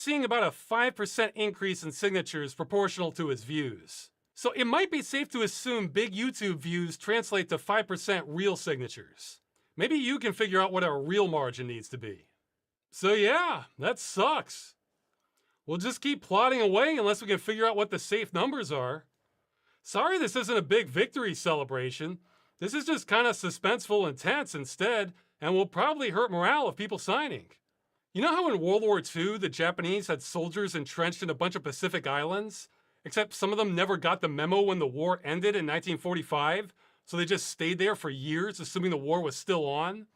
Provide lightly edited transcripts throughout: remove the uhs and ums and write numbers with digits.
seeing about a 5% increase in signatures proportional to his views. So it might be safe to assume big YouTube views translate to 5% real signatures. Maybe you can figure out what our real margin needs to be. So yeah, that sucks. We'll just keep plodding away unless we can figure out what the safe numbers are. Sorry this isn't a big victory celebration. This is just kind of suspenseful and tense instead, and will probably hurt morale of people signing. You know how in World War II, the Japanese had soldiers entrenched in a bunch of Pacific islands? Except some of them never got the memo when the war ended in 1945, so they just stayed there for years, assuming the war was still on.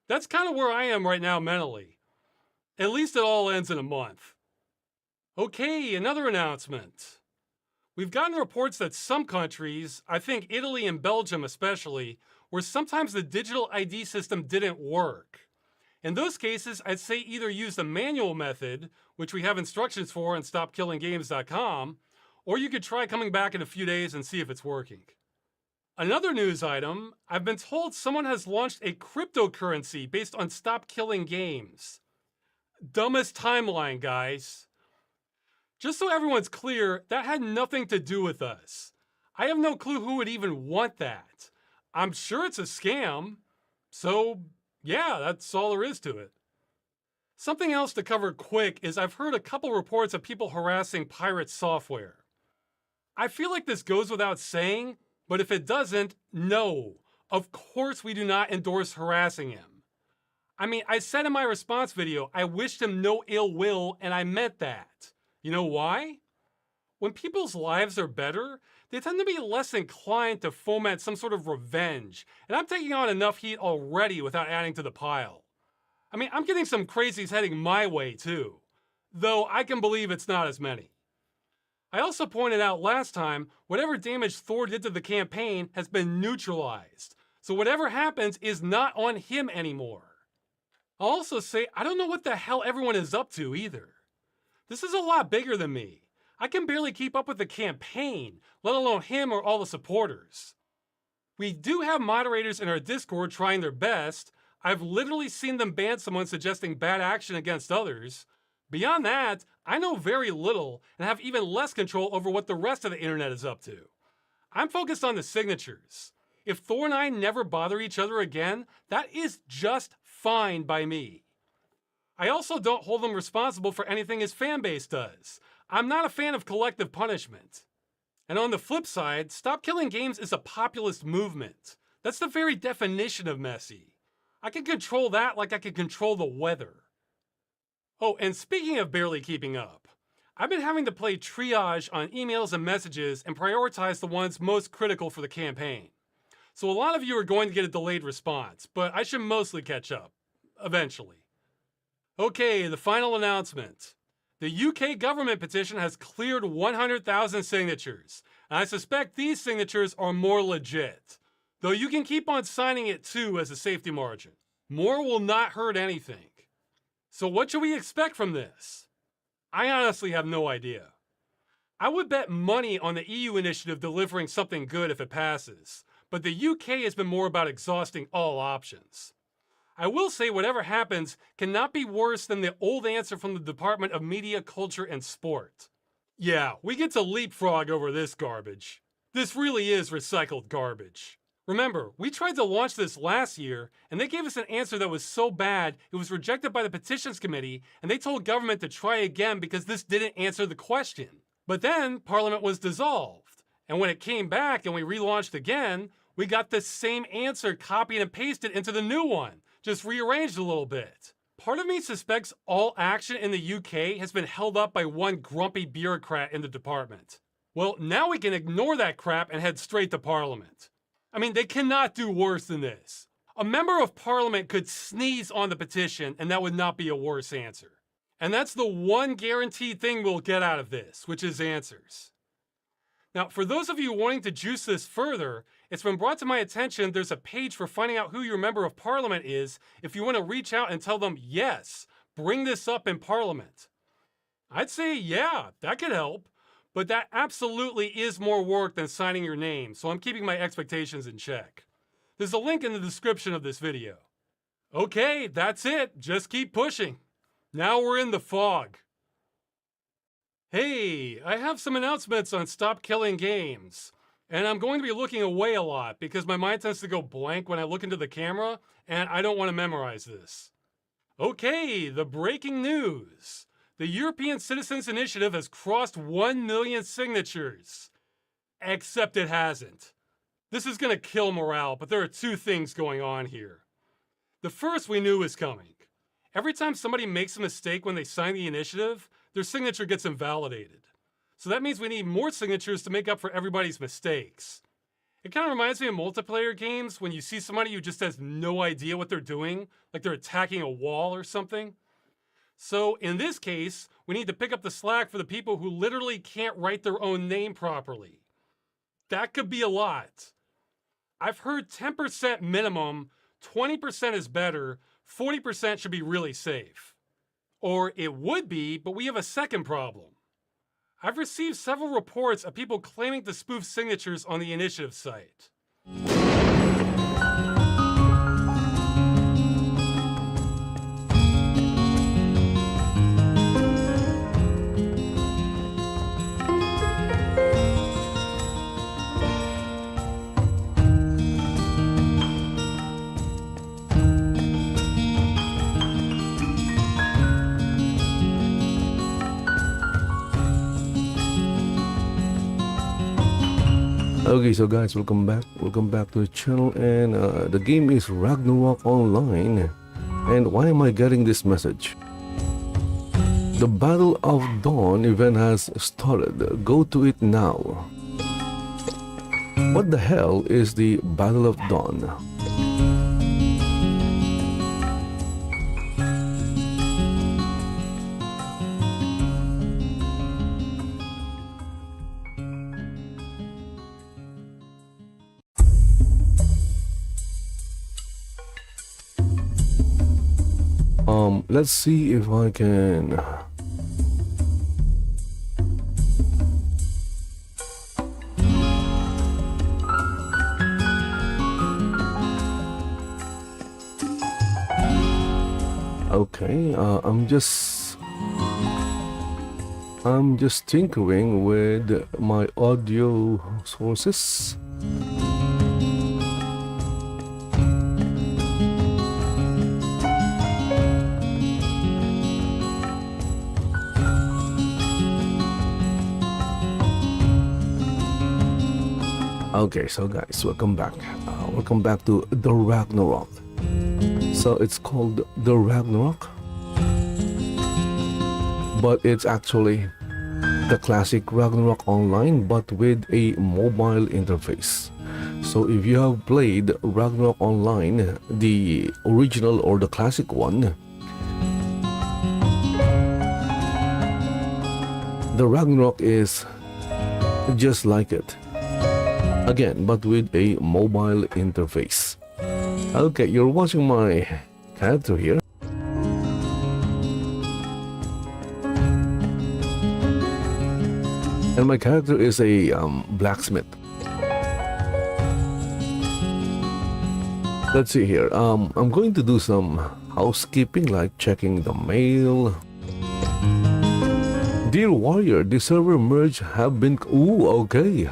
That's kind of where I am right now mentally. At least it all ends in a month. Okay, another announcement. We've gotten reports that some countries, I think Italy and Belgium especially, where sometimes the digital ID system didn't work. In those cases, I'd say either use the manual method, which we have instructions for on stopkillinggames.com, or you could try coming back in a few days and see if it's working. Another news item, I've been told someone has launched a cryptocurrency based on Stop Killing Games. Dumbest timeline, guys. Just so everyone's clear, that had nothing to do with us. I have no clue who would even want that. I'm sure it's a scam. So, yeah, that's all there is to it. Something else to cover quick is I've heard a couple reports of people harassing pirate software. I feel like this goes without saying, but if it doesn't, no. Of course we do not endorse harassing him. I mean, I said in my response video, I wished him no ill will, and I meant that. You know why? When people's lives are better, they tend to be less inclined to foment some sort of revenge, and I'm taking on enough heat already without adding to the pile. I mean, I'm getting some crazies heading my way too, though I can believe it's not as many. I also pointed out last time, whatever damage Thor did to the campaign has been neutralized, so whatever happens is not on him anymore. I'll also say, I don't know what the hell everyone is up to either. This is a lot bigger than me. I can barely keep up with the campaign, let alone him or all the supporters. We do have moderators in our Discord trying their best. I've literally seen them ban someone suggesting bad action against others. Beyond that, I know very little and have even less control over what the rest of the internet is up to. I'm focused on the signatures. If Thor and I never bother each other again, that is just fine by me. I also don't hold him responsible for anything his fanbase does. I'm not a fan of collective punishment. And on the flip side, Stop Killing Games is a populist movement. That's the very definition of messy. I can control that like I can control the weather. Oh, and speaking of barely keeping up, I've been having to play triage on emails and messages and prioritize the ones most critical for the campaign. So a lot of you are going to get a delayed response, but I should mostly catch up. Eventually. Okay, the final announcement. The UK government petition has cleared 100,000 signatures, and I suspect these signatures are more legit. Though you can keep on signing it too as a safety margin. More will not hurt anything. So what should we expect from this? I honestly have no idea. I would bet money on the EU initiative delivering something good if it passes, but the UK has been more about exhausting all options. I will say whatever happens cannot be worse than the old answer from the Department of Media, Culture, and Sport. Yeah, we get to leapfrog over this garbage. This really is recycled garbage. Remember, we tried to launch this last year, and they gave us an answer that was so bad it was rejected by the Petitions Committee, and they told government to try again because this didn't answer the question. But then, Parliament was dissolved, and when it came back and we relaunched again, we got the same answer copied and pasted into the new one. Just rearranged a little bit. Part of me suspects all action in the UK has been held up by one grumpy bureaucrat in the department. Well, now we can ignore that crap and head straight to Parliament. I mean, they cannot do worse than this. A member of Parliament could sneeze on the petition and that would not be a worse answer. And that's the one guaranteed thing we'll get out of this, which is answers. Now, for those of you wanting to juice this further, it's been brought to my attention there's a page for finding out who your member of Parliament is if you want to reach out and tell them, yes, bring this up in Parliament. I'd say, yeah, that could help, but that absolutely is more work than signing your name, so I'm keeping my expectations in check. There's a link in the description of this video. Okay, that's it. Just keep pushing. Now we're in the fog. Hey, I have some announcements on Stop Killing Games. And I'm going to be looking away a lot because my mind tends to go blank when I look into the camera, and I don't want to memorize this. Okay, the breaking news. The European Citizens Initiative has crossed 1 million signatures. Except it hasn't. This is going to kill morale, but there are two things going on here. The first we knew was coming. Every time somebody makes a mistake when they sign the initiative, their signature gets invalidated. So that means we need more signatures to make up for everybody's mistakes. It kind of reminds me of multiplayer games when you see somebody who just has no idea what they're doing, like they're attacking a wall or something. So in this case, we need to pick up the slack for the people who literally can't write their own name properly. That could be a lot. I've heard 10% minimum, 20% is better, 40% should be really safe. Or it would be, but we have a second problem. I've received several reports of people claiming to spoof signatures on the initiative site. Okay, so guys, welcome back to the channel, and the game is Ragnarok Online. And why am I getting this message? The Battle of Dawn event has started. Go to it now. What the hell is the Battle of Dawn? Let's see if I can. Okay, I'm just tinkering with my audio sources. Okay, so guys, welcome back. Welcome back to the Ragnarok. So it's called the Ragnarok, but it's actually the classic Ragnarok Online, but with a mobile interface. So if you have played Ragnarok Online, the original or the classic one, the Ragnarok is just like it. Again, but with a mobile interface. Okay, you're watching my character here. And my character is a blacksmith. Let's see here. I'm going to do some housekeeping, like checking the mail. Dear Warrior, the server merge have been... Ooh, okay.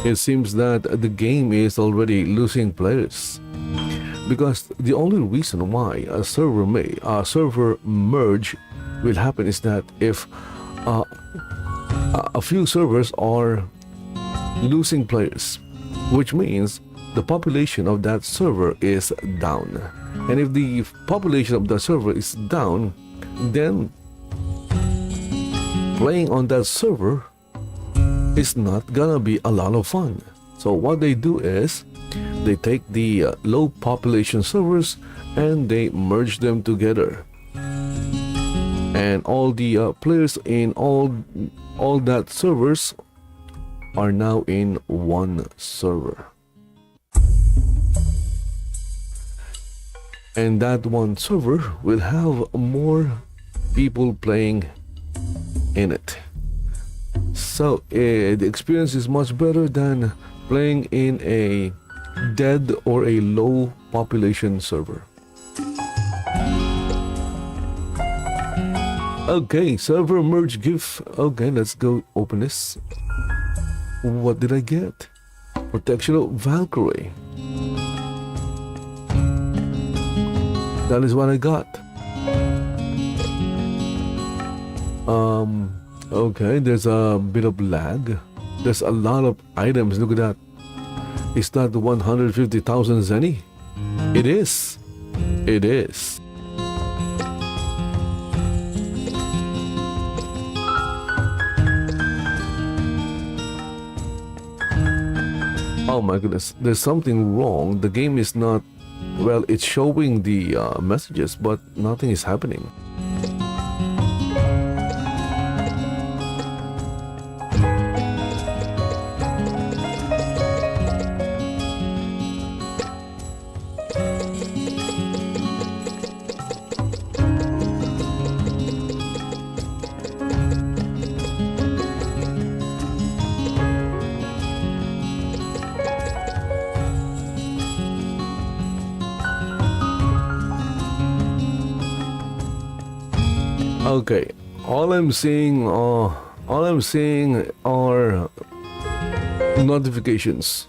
It seems that the game is already losing players, because the only reason why a server merge will happen is that if a few servers are losing players, which means the population of that server is down. And if the population of the server is down, then playing on that server is not gonna be a lot of fun. So what they do is they take the low population servers and they merge them together, and all the players in all that servers are now in one server, and that one server will have more people playing in it. So the experience is much better than playing in a dead or a low population server. Okay, server merge GIF. Okay, let's go open this. What did I get? Protection of Valkyrie. That is what I got. Okay, there's a bit of lag. There's a lot of items. Look at that. Is that the 150,000 zenny? It is. It is. Oh my goodness, there's something wrong. The game is not, well, it's showing the messages, but nothing is happening. Okay, all I'm seeing are notifications.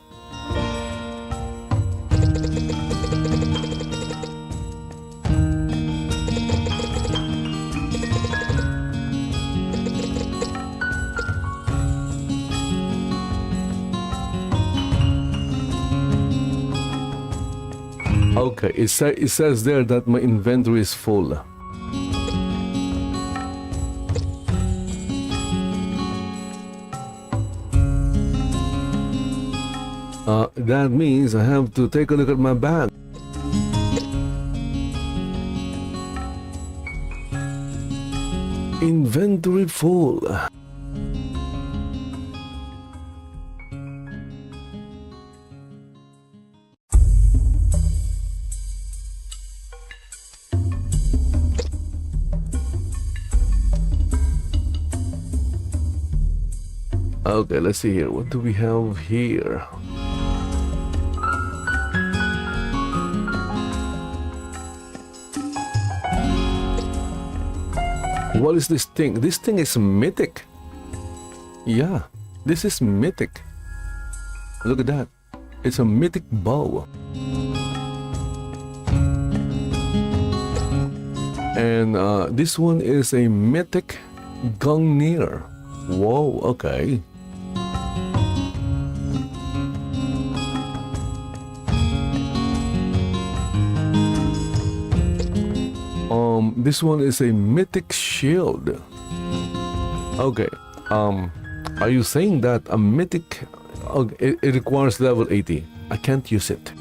Okay, it says there that my inventory is full. That means I have to take a look at my bag. Inventory full. Okay, let's see here. What do we have here? What is this thing? This thing is mythic. Yeah, this is mythic. Look at that. It's a mythic bow. And this one is a mythic Gungnir. Whoa, okay. This one is a mythic shield. Okay. Are you saying that a mythic... Okay, it requires level 80. I can't use it.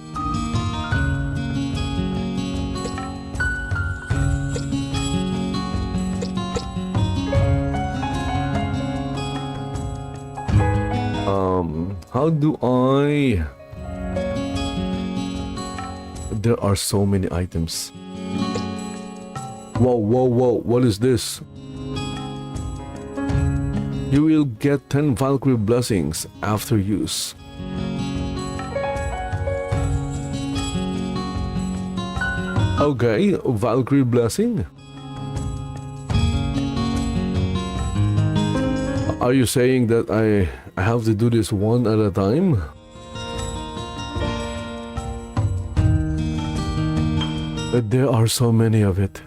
How do I... There are so many items. Whoa, whoa, whoa, what is this? You will get 10 Valkyrie blessings after use. Okay, Valkyrie blessing. Are you saying that I have to do this one at a time? There are so many of it.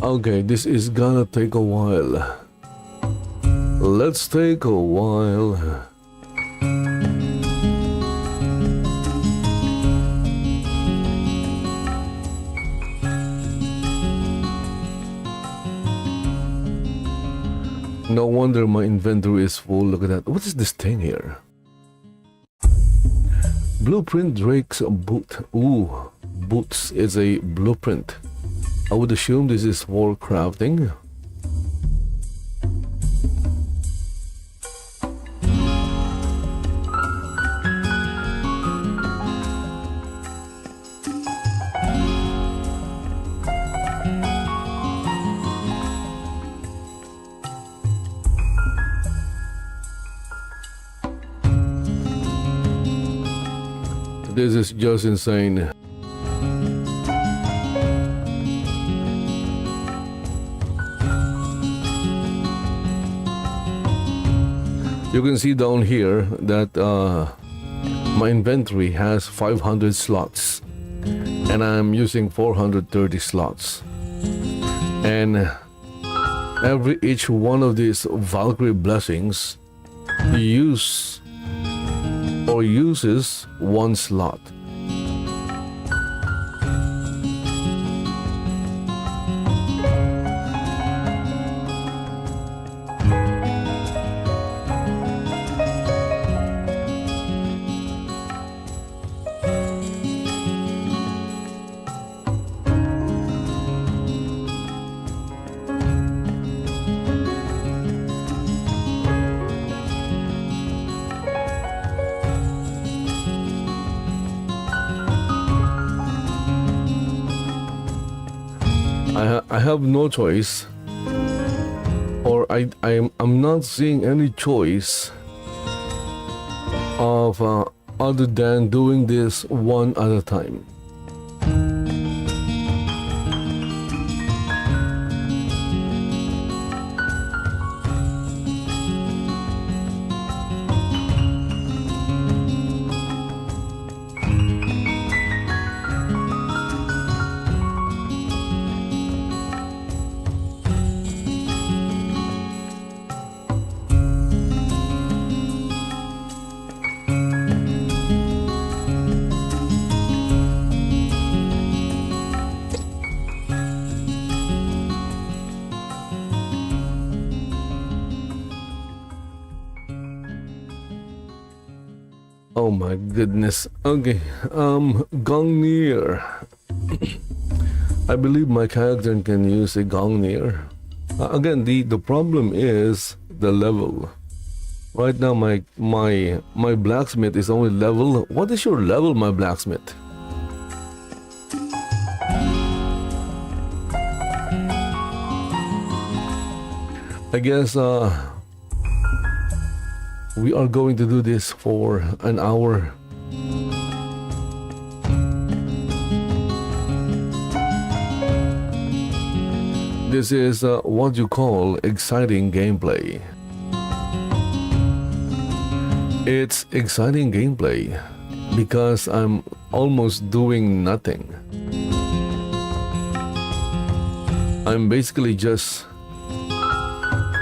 Okay, this is gonna take a while. Let's take a while. No wonder my inventory is full. Look at that. What is this thing here? Blueprint Drake's boot. Ooh, boots is a blueprint. I would assume this is for crafting. This is just insane. You can see down here that my inventory has 500 slots and I'm using 430 slots. And each one of these Valkyrie blessings uses one slot. I have no choice, or I'm not seeing any choice of other than doing this one at a time. Oh my goodness. Okay, Gongnir. I believe my character can use a Gongnir. Again, the problem is the level. Right now my blacksmith is only level. What is your level, my blacksmith? I guess we are going to do this for an hour. This is what you call exciting gameplay. It's exciting gameplay because I'm almost doing nothing. I'm basically just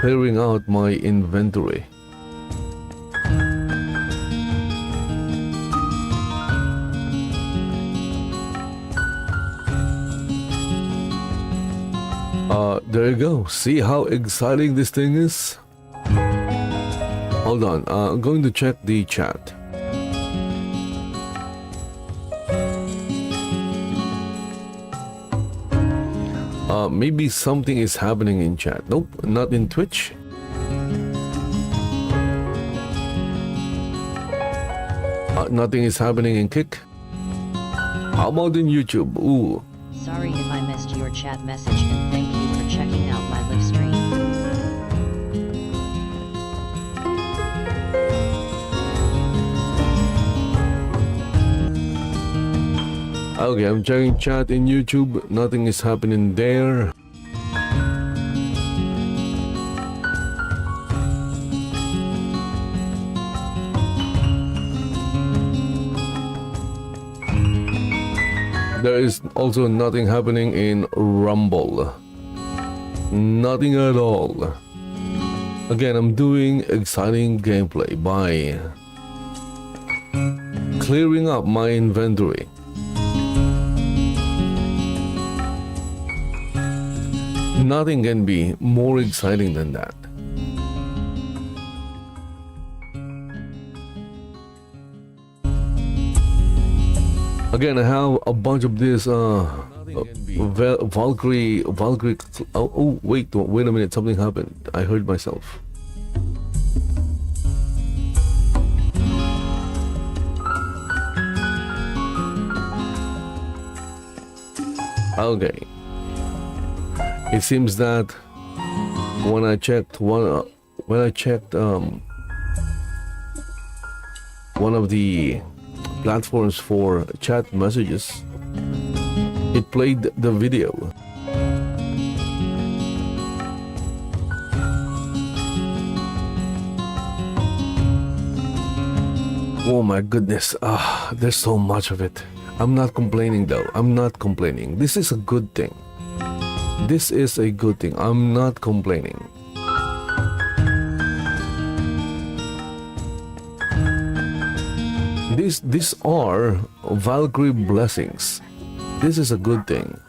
clearing out my inventory. There you go. See how exciting this thing is? Hold on, I'm going to check the chat. Maybe something is happening in chat. Nope, not in Twitch. Nothing is happening in Kick. How about in YouTube? Ooh. Sorry if I missed your chat message, and thank you for checking out my live stream. Okay, I'm checking chat in YouTube. Nothing is happening there. There is also nothing happening in Rumble. Nothing at all. Again, I'm doing exciting gameplay by clearing up my inventory. Nothing can be more exciting than that. Again, I have a bunch of this Valkyrie. Oh, wait a minute, something happened. I heard myself. Okay. It seems that when I checked one of the platforms for chat messages. It played the video. Oh my goodness, there's so much of it. I'm not complaining though. I'm not complaining. This is a good thing. This is a good thing. I'm not complaining. These are Valkyrie blessings. This is a good thing.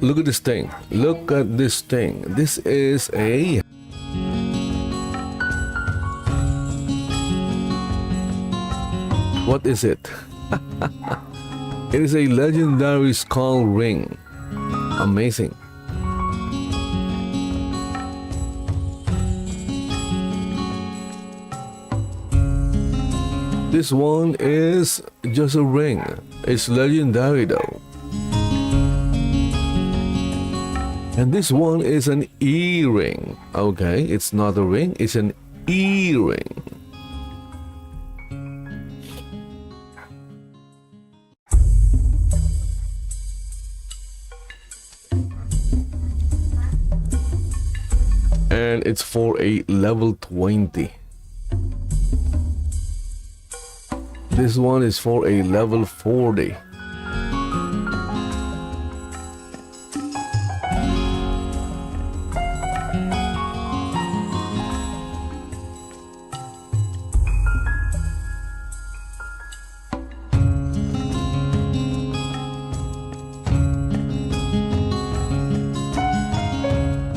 Look at this thing. Look at this thing. This is a... What is it? It is a legendary skull ring. Amazing. This one is just a ring. It's legendary though. And this one is an earring. Okay, it's not a ring, it's an earring. And it's for a level 20. This one is for a level 40.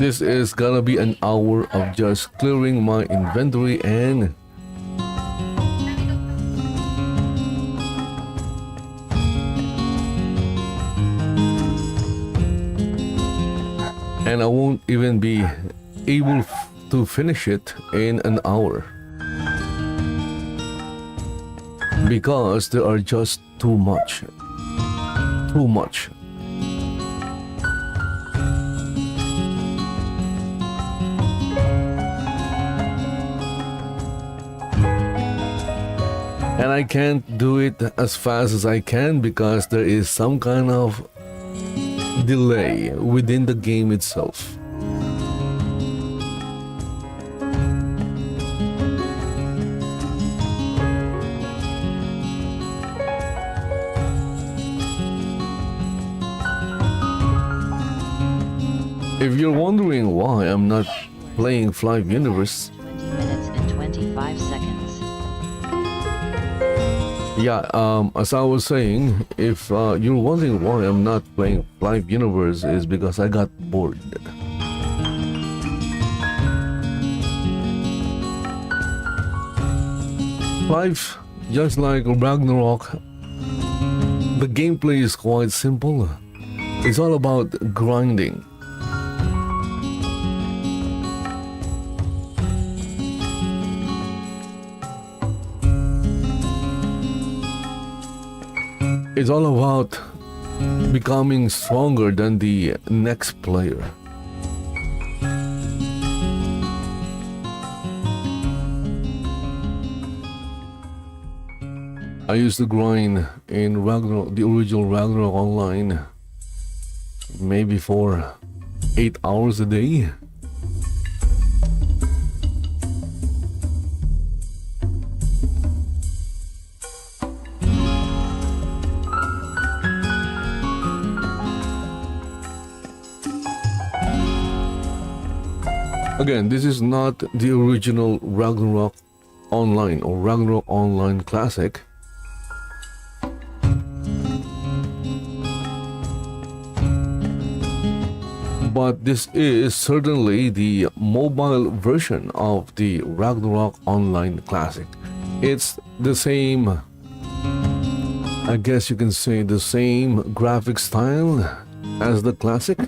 This is gonna be an hour of just clearing my inventory and I won't even be able to finish it in an hour because there are just too much. And I can't do it as fast as I can because there is some kind of delay within the game itself. If you're wondering why I'm not playing Flight Universe, 20 minutes and 25 seconds. yeah, as I was saying, if you're wondering why I'm not playing Live Universe, is because I got bored. Life, just like Ragnarok, the gameplay is quite simple. It's all about grinding. It's all about becoming stronger than the next player. I used to grind in Ragnarok, the original Ragnarok Online, maybe for 8 hours a day. Again, this is not the original Ragnarok Online or Ragnarok Online Classic. but this is certainly the mobile version of the Ragnarok Online Classic. It's the same, I guess you can say, the same graphic style as the classic.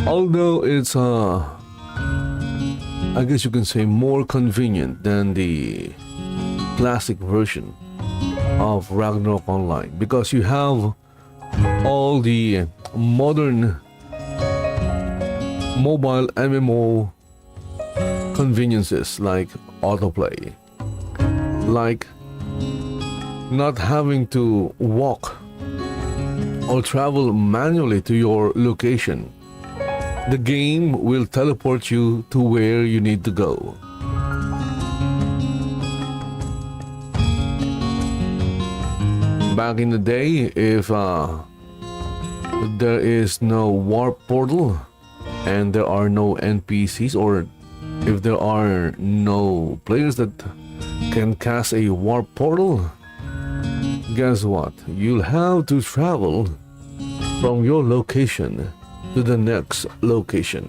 Although it's I guess you can say more convenient than the classic version of Ragnarok Online, because you have all the modern mobile MMO conveniences like autoplay, like not having to walk or travel manually to your location. The game will teleport you to where you need to go. Back in the day, if there is no warp portal and there are no NPCs, or if there are no players that can cast a warp portal, guess what? You'll have to travel from your location to the next location.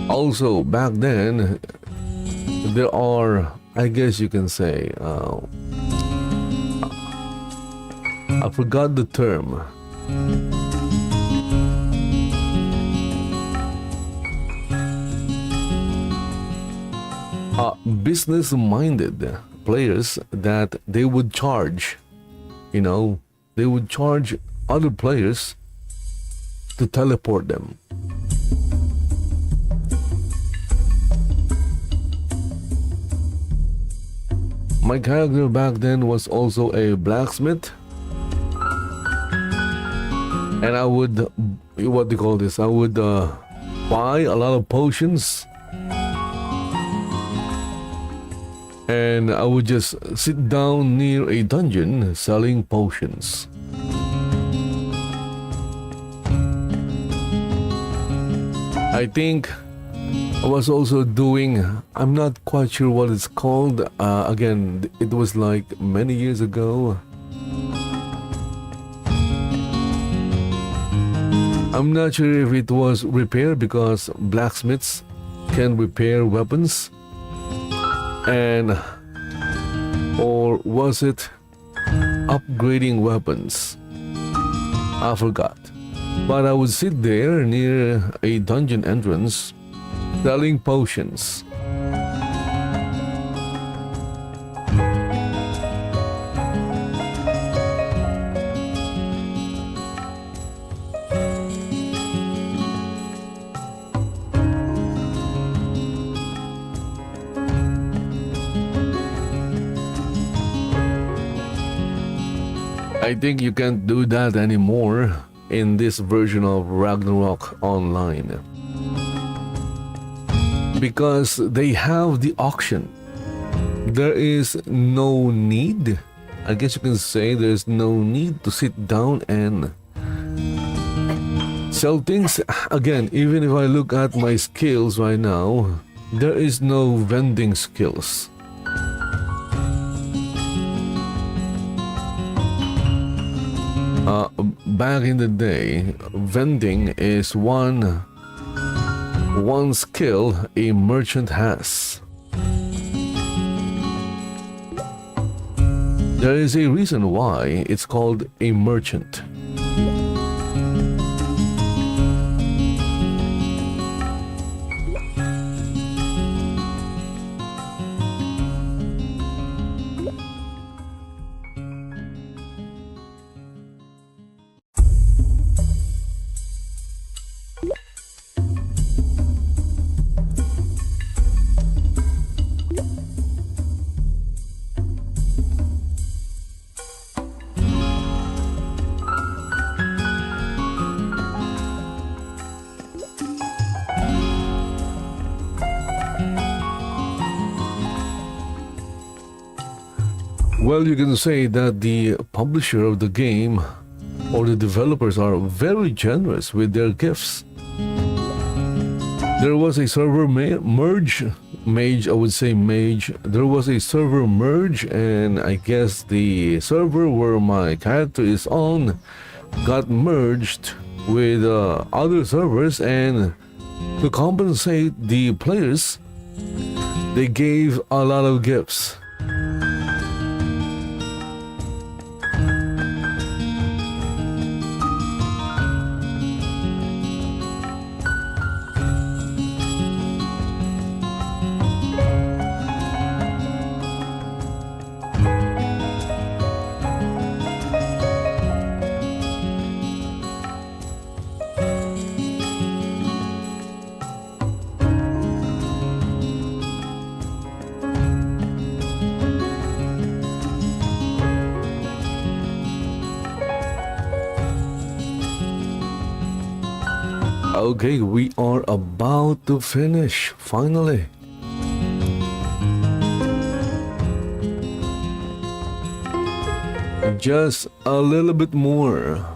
Also, back then, there are, I guess you can say, I forgot the term. Business-minded players that they would charge, they would charge other players to teleport them. My character back then was also a blacksmith, and I would, what do you call this? I would buy a lot of potions, and I would just sit down near a dungeon selling potions. I think I was also doing, I'm not quite sure what it's called. Again, it was like many years ago. I'm not sure if it was repair, because blacksmiths can repair weapons. And, or was it upgrading weapons? I forgot. But I would sit there near a dungeon entrance selling potions. I think you can't do that anymore in this version of Ragnarok Online, because they have the auction. There is no need, I guess you can say, there's no need to sit down and sell things. Again, even if I look at my skills right now, there is no vending skills. Back in the day, vending is one skill a merchant has. There is a reason why it's called a merchant. Well, you can say that the publisher of the game or the developers are very generous with their gifts. There was a server merge. Mage, I would say mage. There was a server merge, and I guess the server where my character is on got merged with other servers, and to compensate the players, they gave a lot of gifts. Okay, we are about to finish, finally. Just a little bit more.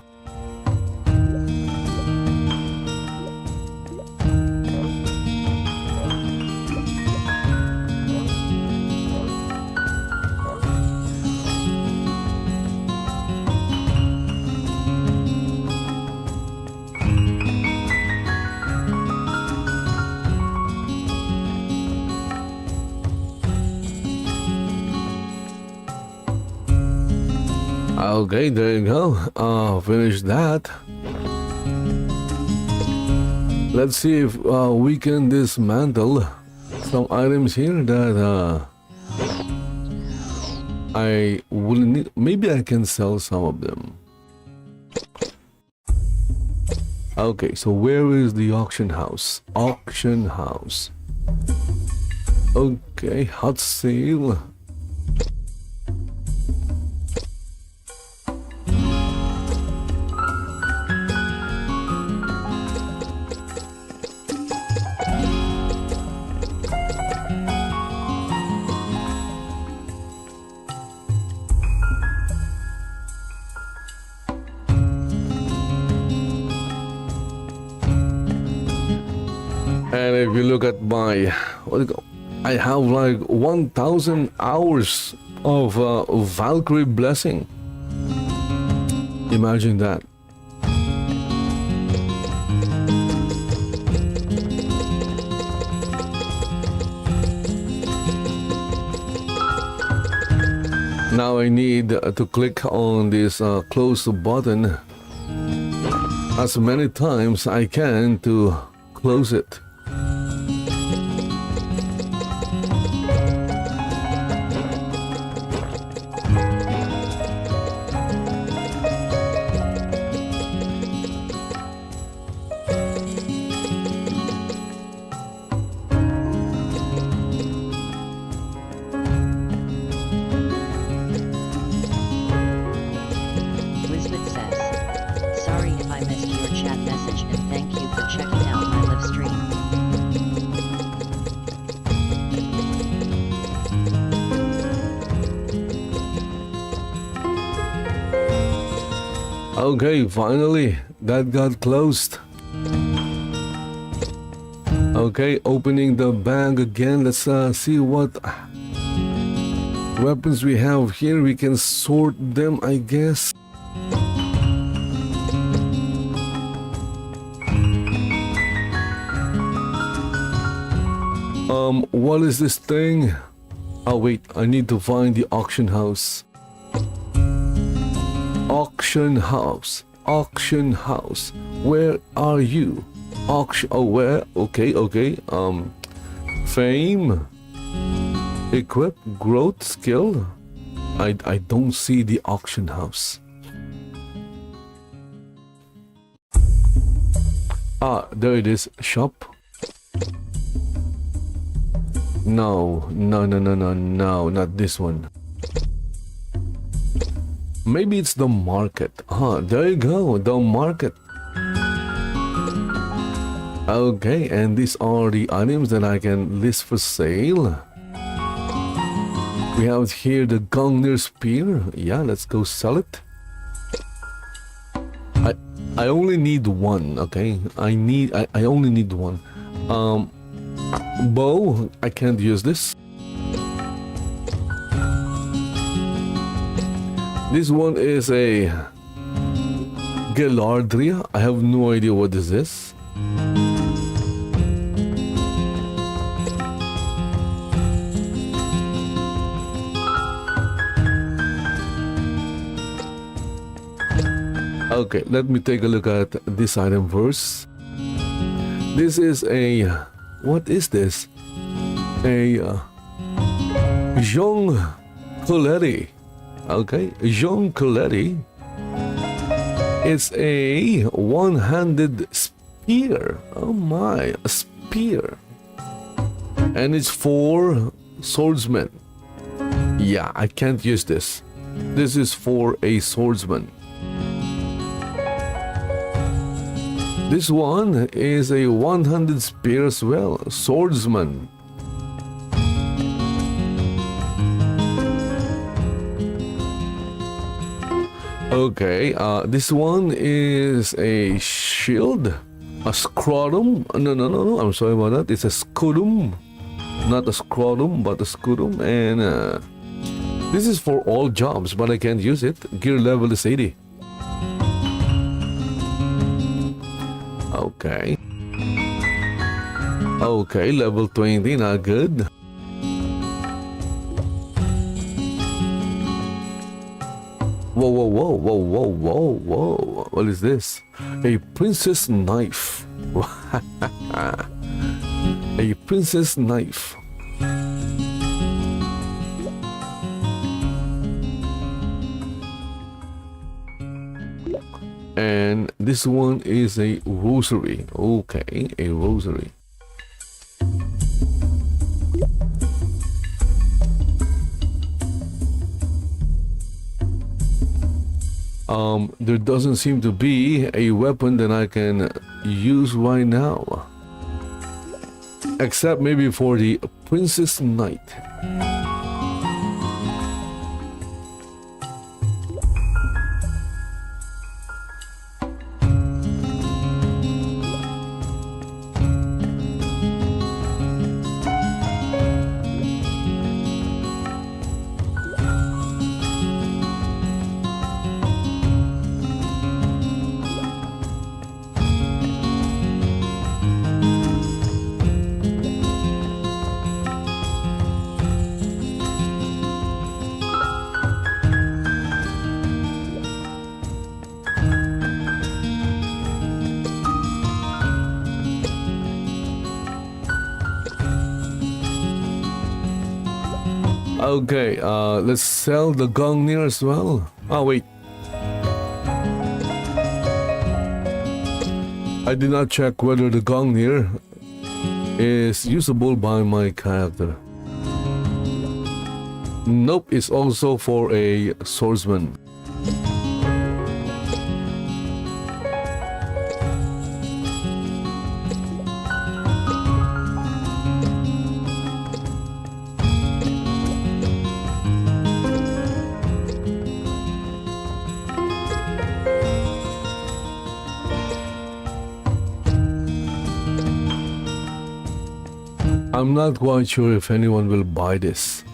Okay, there you go. Finish that. Let's see if we can dismantle some items here that I will need. Maybe I can sell some of them. Okay, so where is the auction house? Auction house. Okay, hot sale. And if you look at my, I have like 1,000 hours of Valkyrie blessing. Imagine that. Now I need to click on this close button as many times I can to close it. Lisbeth says, sorry if I missed your chat message and thank you for checking out my live stream. Okay, finally, that got closed. Okay, opening the bag again. Let's see what weapons we have here. We can sort them, I guess. What is this thing? Oh wait, I need to find the auction house. Auction house. Auction house. Where are you? Auction. Oh, where? Okay, okay. Fame. Equip. Growth. Skill. I don't see the auction house. Ah, there it is. Shop. No, not this one. Maybe it's the market. There you go, the market. Okay, and these are the items that I can list for sale. We have here the Gungnir Spear. Yeah, let's go sell it. I only need one, okay? I only need one. Bow, I can't use this. This one is a Galardria. I have no idea what this is. Okay, let me take a look at this item first. This is a... what is this? A Jean Coletti. Okay, Jean Coletti. It's a one-handed spear. Oh my, a spear. And it's for swordsmen. Yeah, I can't use this. This is for a swordsman. This one is a one-handed spear as well, swordsman. Okay, this one is a shield, a scrotum. No, I'm sorry about that. It's a scutum, not a scrotum, but a scutum. And this is for all jobs, but I can't use it. Gear level is 80. Okay. Okay, level 20, not good. Whoa. What is this? A princess knife. A princess knife. And this one is a rosary. Okay, a rosary. There doesn't seem to be a weapon that I can use right now. Except maybe for the Princess Knight. Okay, let's sell the Gungnir as well. Oh, wait. I did not check whether the Gungnir is usable by my character. Nope, it's also for a swordsman. I'm not quite sure if anyone will buy this.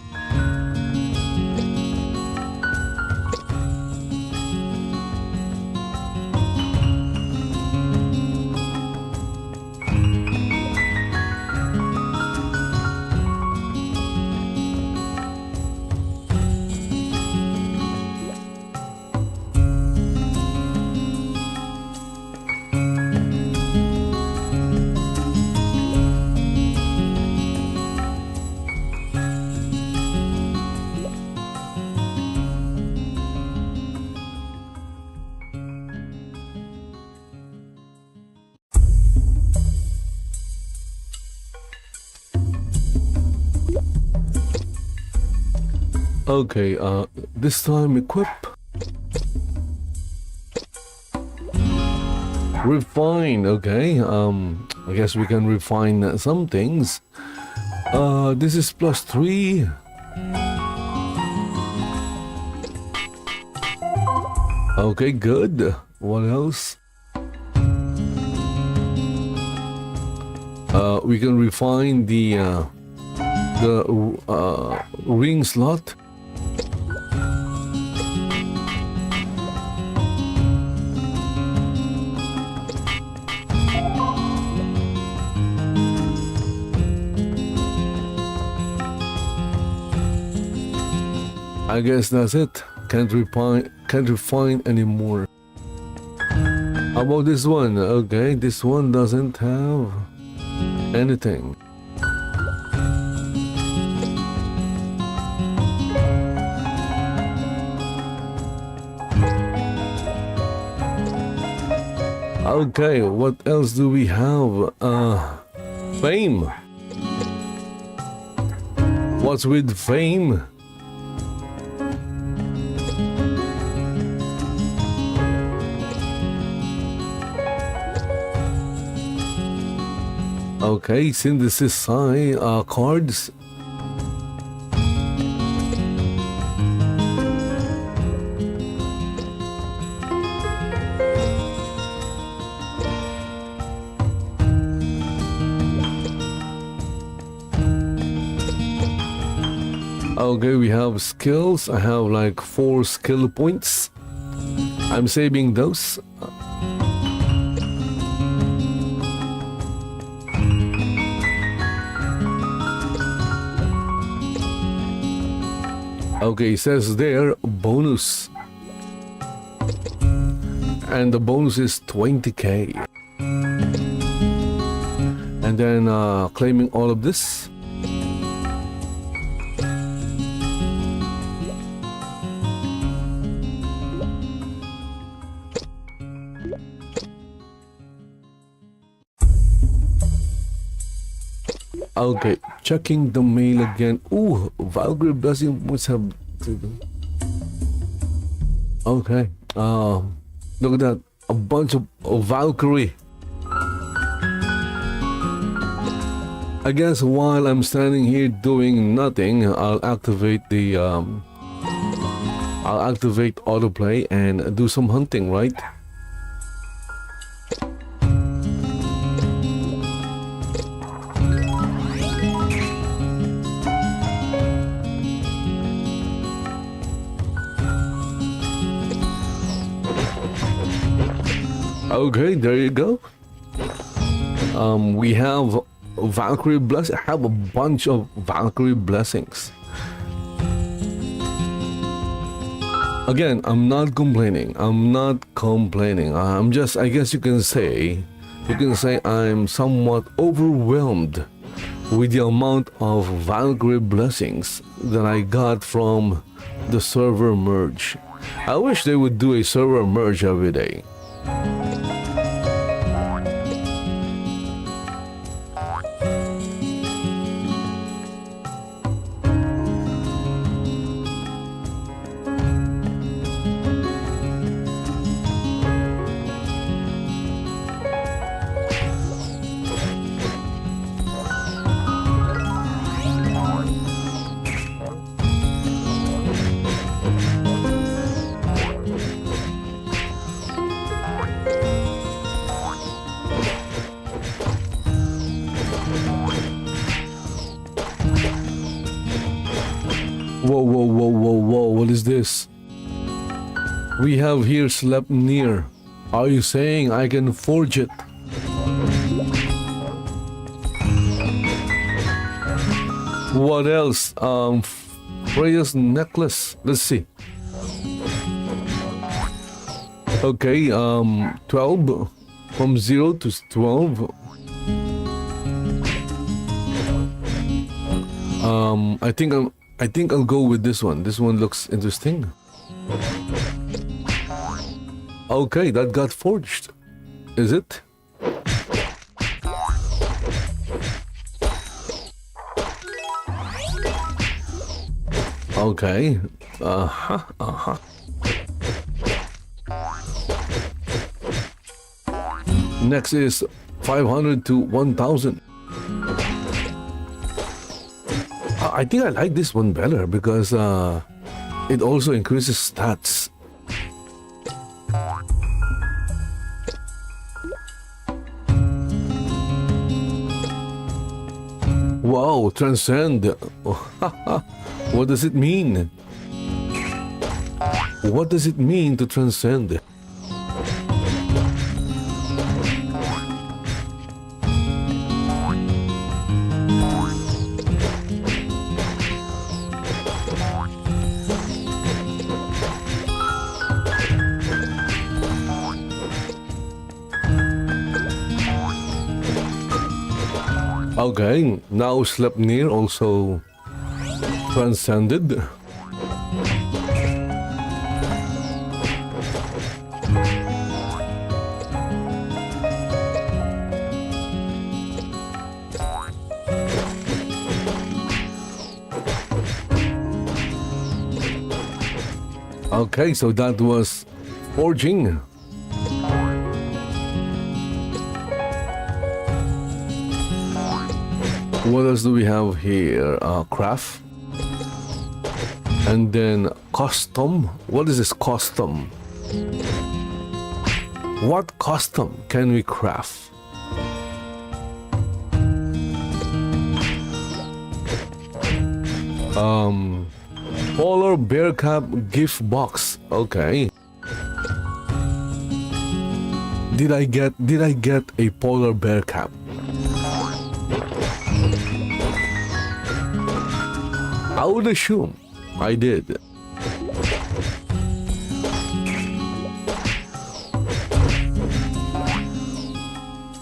Okay, this time equip. Refine, okay. I guess we can refine some things. This is +3. Okay, good. What else? we can refine the ring slot. I guess that's it. Can't refine anymore. How about this one? Okay, this one doesn't have anything. Okay, what else do we have? Fame. What's with fame? Okay, synthesis cards. Okay, we have skills. I have like 4 skill points. I'm saving those. Okay, it says there bonus, and the bonus is 20k, and then claiming all of this. Okay, checking the mail again. Ooh, Valkyrie blessing must have. Okay, look at that, a bunch of Valkyrie. I guess while I'm standing here doing nothing, I'll activate autoplay and do some hunting, right? Okay, there you go. We have Valkyrie blessing. I have a bunch of Valkyrie blessings. Again, I'm not complaining. I'm just, I guess you can say I'm somewhat overwhelmed with the amount of Valkyrie blessings that I got from the server merge. I wish they would do a server merge every day. Whoa, what is this? We have here slept near. Are you saying I can forge it? What else? Freya's necklace. Let's see. Okay, 12. From 0 to 12. I think I'll go with this one. This one looks interesting. Okay, that got forged. Is it? Okay. Next is 500 to 1000. I think I like this one better because it also increases stats. Wow, transcend. What does it mean? What does it mean to transcend? Okay, now Sleipnir also transcended. Okay, so that was forging. What else do we have here? Craft. And then custom. What is this custom? What custom can we craft? Polar bear cap gift box. Okay. Did I get a polar bear cap? I would assume I did.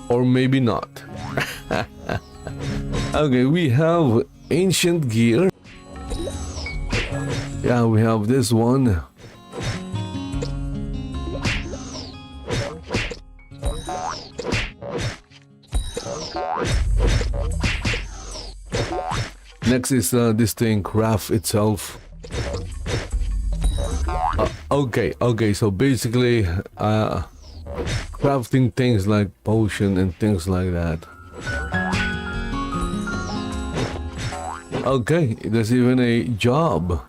Or maybe not. Okay, we have ancient gear. Yeah, we have this one. Next is this thing, craft itself. Okay, so basically crafting things like potion and things like that. Okay, there's even a job.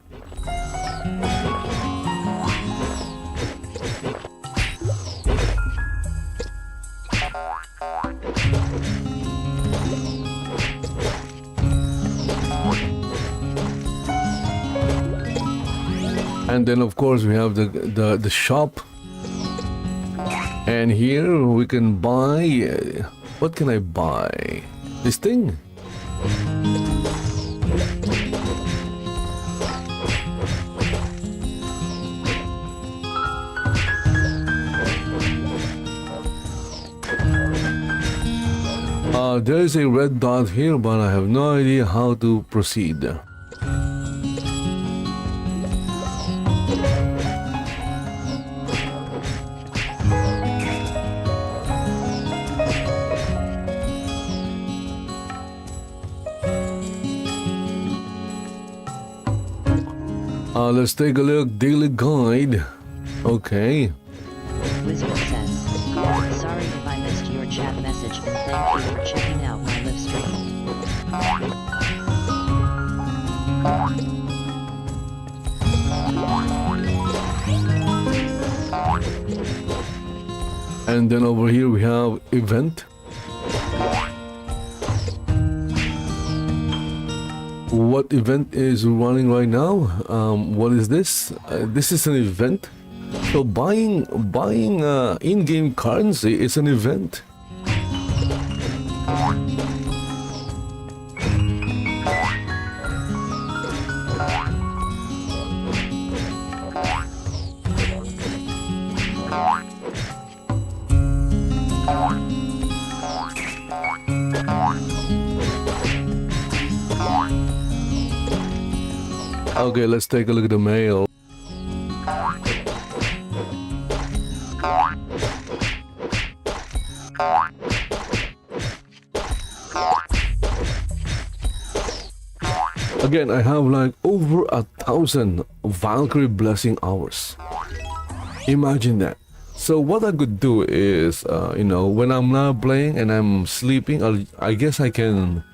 And then of course we have the shop, and here we can buy. What can I buy? This thing. There is a red dot here, but I have no idea how to proceed. Let's take a look. Daily guide. Okay. Wizard says, sorry if I missed your chat message and thank you for checking out my live stream. And then over here we have event. What event is running right now? What is this? This is an event. So buying in-game currency is an event. Okay, let's take a look at the mail. Again, I have like over 1,000 Valkyrie blessing hours. Imagine that. So what I could do is, when I'm not playing and I'm sleeping, I guess I can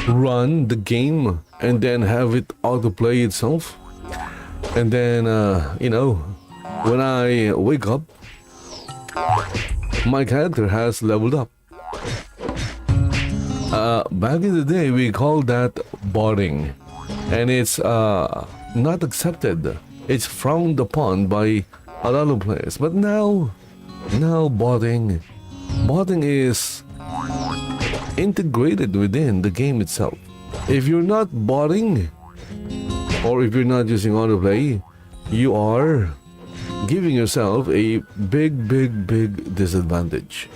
run the game and then have it autoplay itself. And then, when I wake up, my character has leveled up. Back in the day, we called that botting, and it's not accepted. It's frowned upon by a lot of players. But now botting is integrated within the game itself. If you're not botting, or if you're not using autoplay, you are giving yourself a big disadvantage.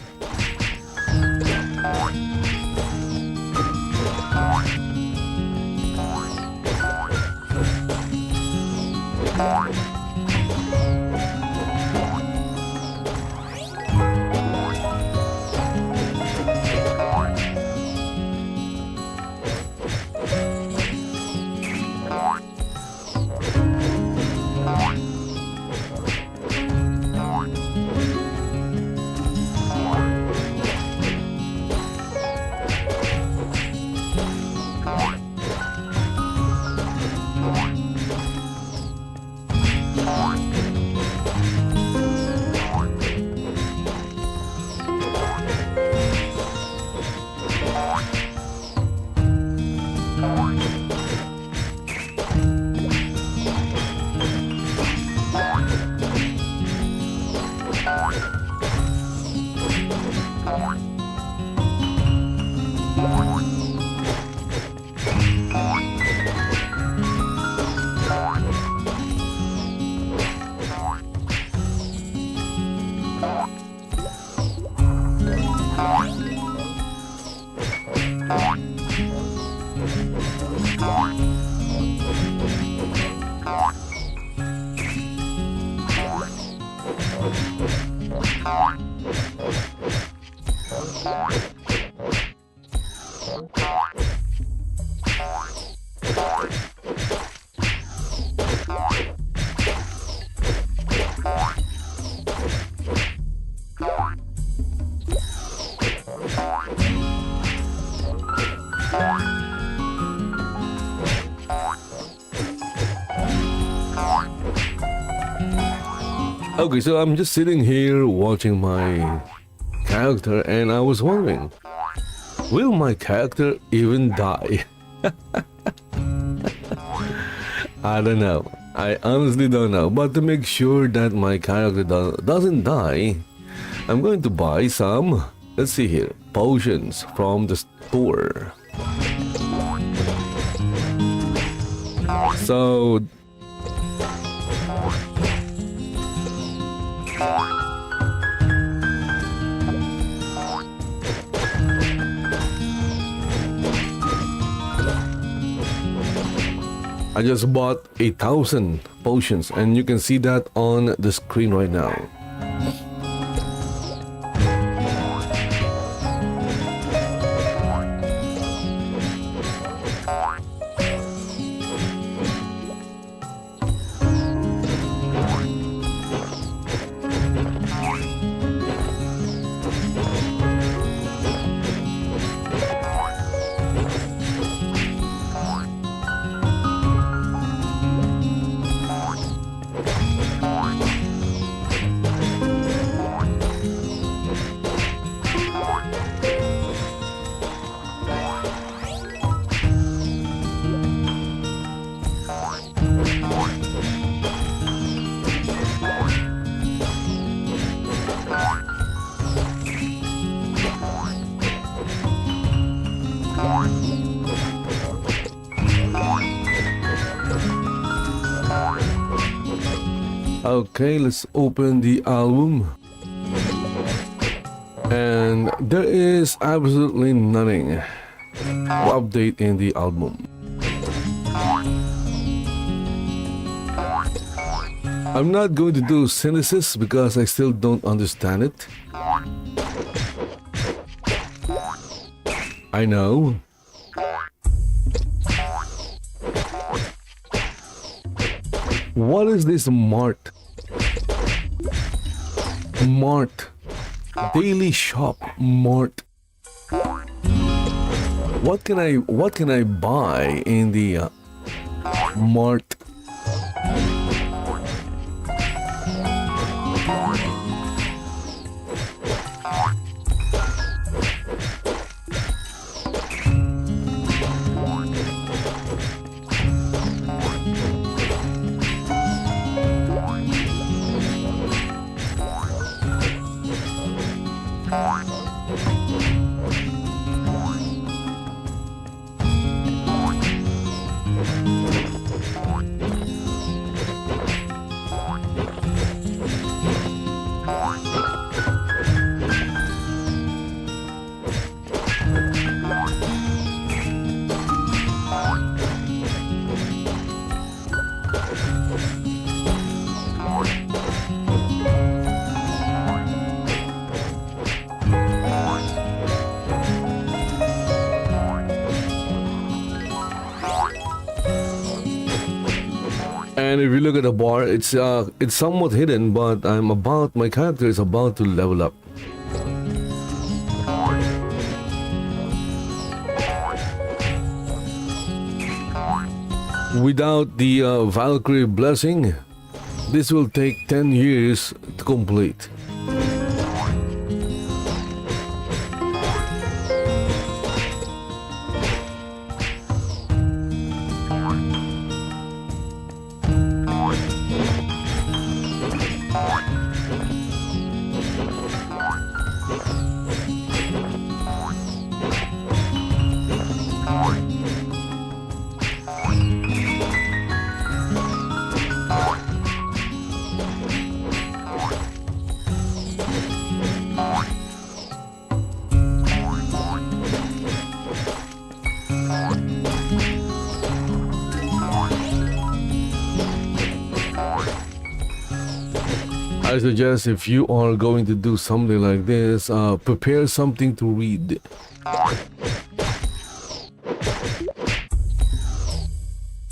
Okay, so I'm just sitting here watching my character and I was wondering, will my character even die? I don't know. I honestly don't know. But to make sure that my character doesn't die, I'm going to buy some, let's see here, potions from the store. So I just bought 1,000 potions and you can see that on the screen right now. Okay, let's open the album. And there is absolutely nothing to update in the album. I'm not going to do synthesis because I still don't understand it. I know. What is this mart? Mart. Daily shop mart. What can I buy in the mart? And if you look at the bar, it's somewhat hidden, but my character is about to level up. Without the Valkyrie blessing, this will take 10 years to complete. I suggest if you are going to do something like this, prepare something to read.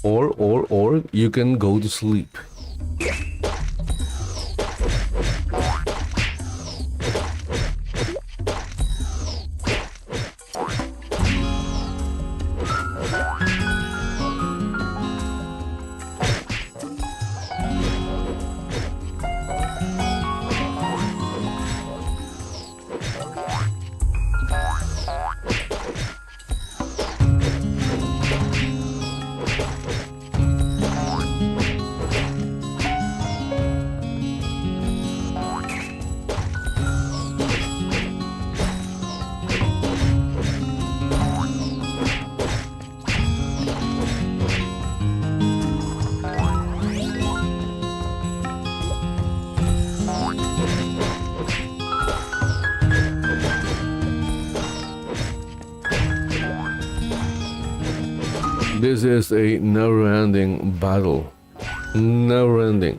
Or you can go to sleep. This is a never-ending battle. Never-ending.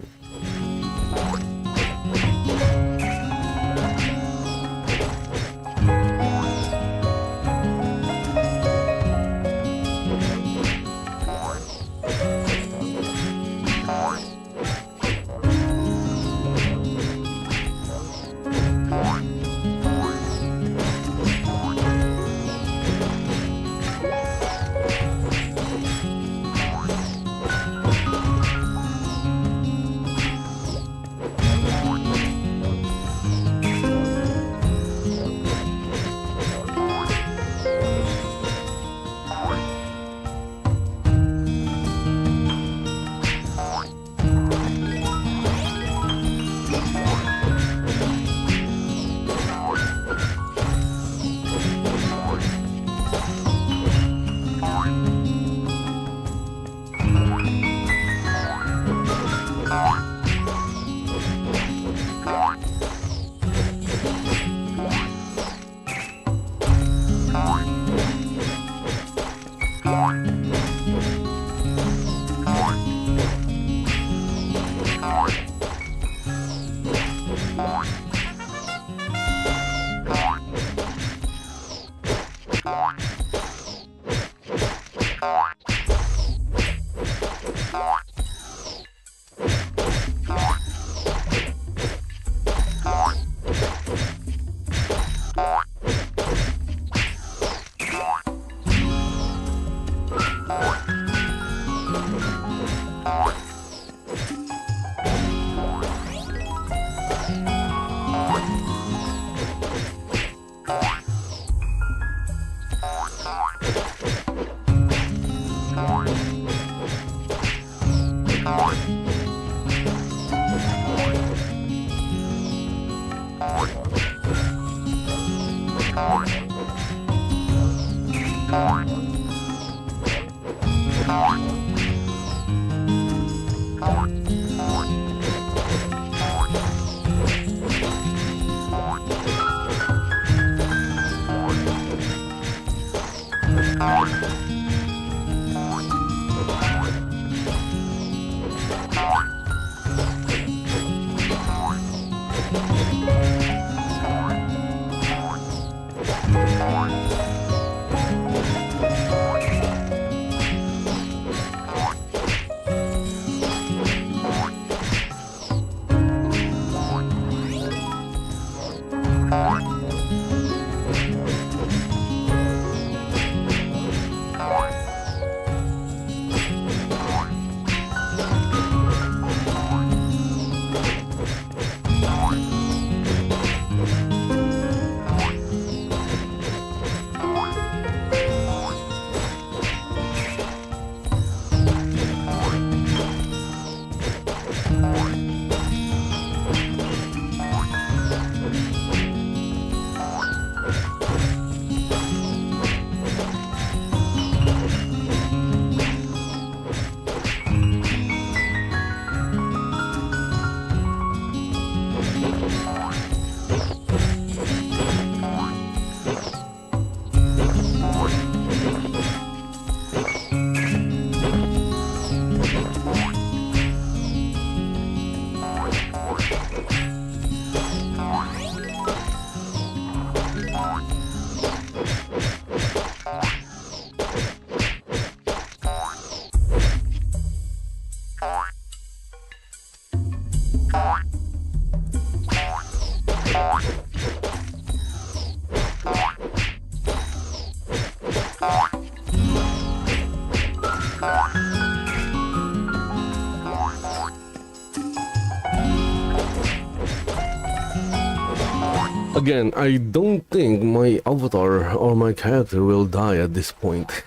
Again, I don't think my avatar or my character will die at this point.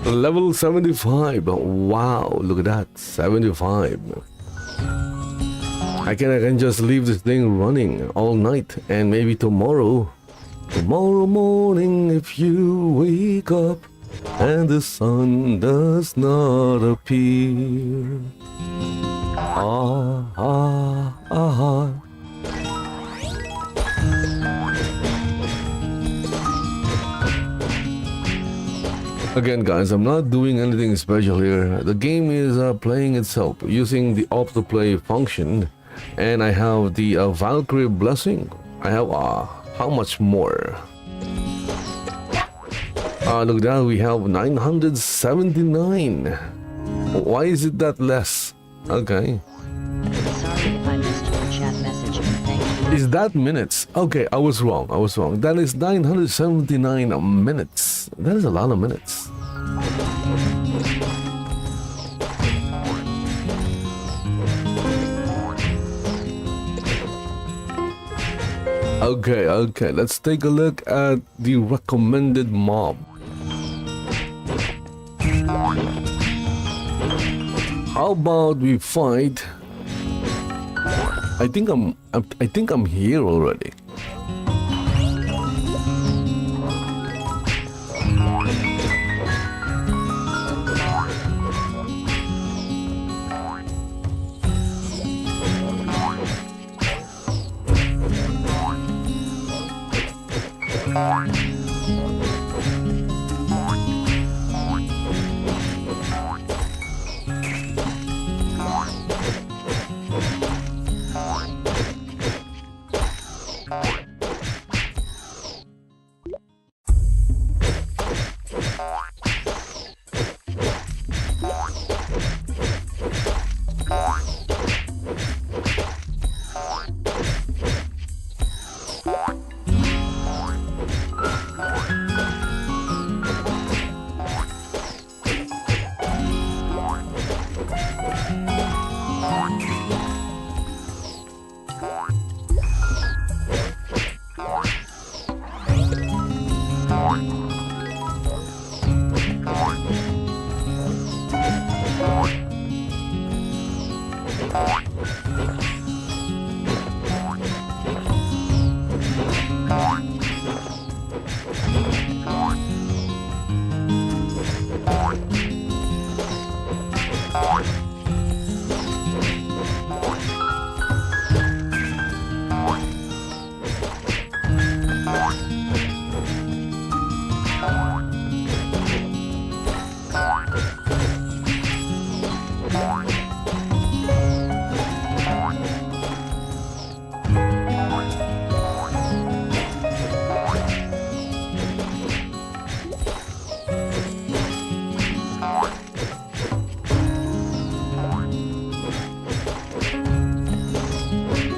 Level 75. Wow, look at that. 75. I can just leave this thing running all night, and maybe tomorrow morning, if you wake up and the sun does not appear. Ah, ah, ah. Again, guys, I'm not doing anything special here. The game is playing itself using the autoplay function, and I have the Valkyrie blessing. I have how much more? Look at that, we have 979. Why is it that less? Okay. Sorry if I missed your chat message. Thank you. Is that minutes? Okay, I was wrong. That is 979 minutes. That is a lot of minutes. Okay, let's take a look at the recommended mob. How about we fight? I think I'm here already.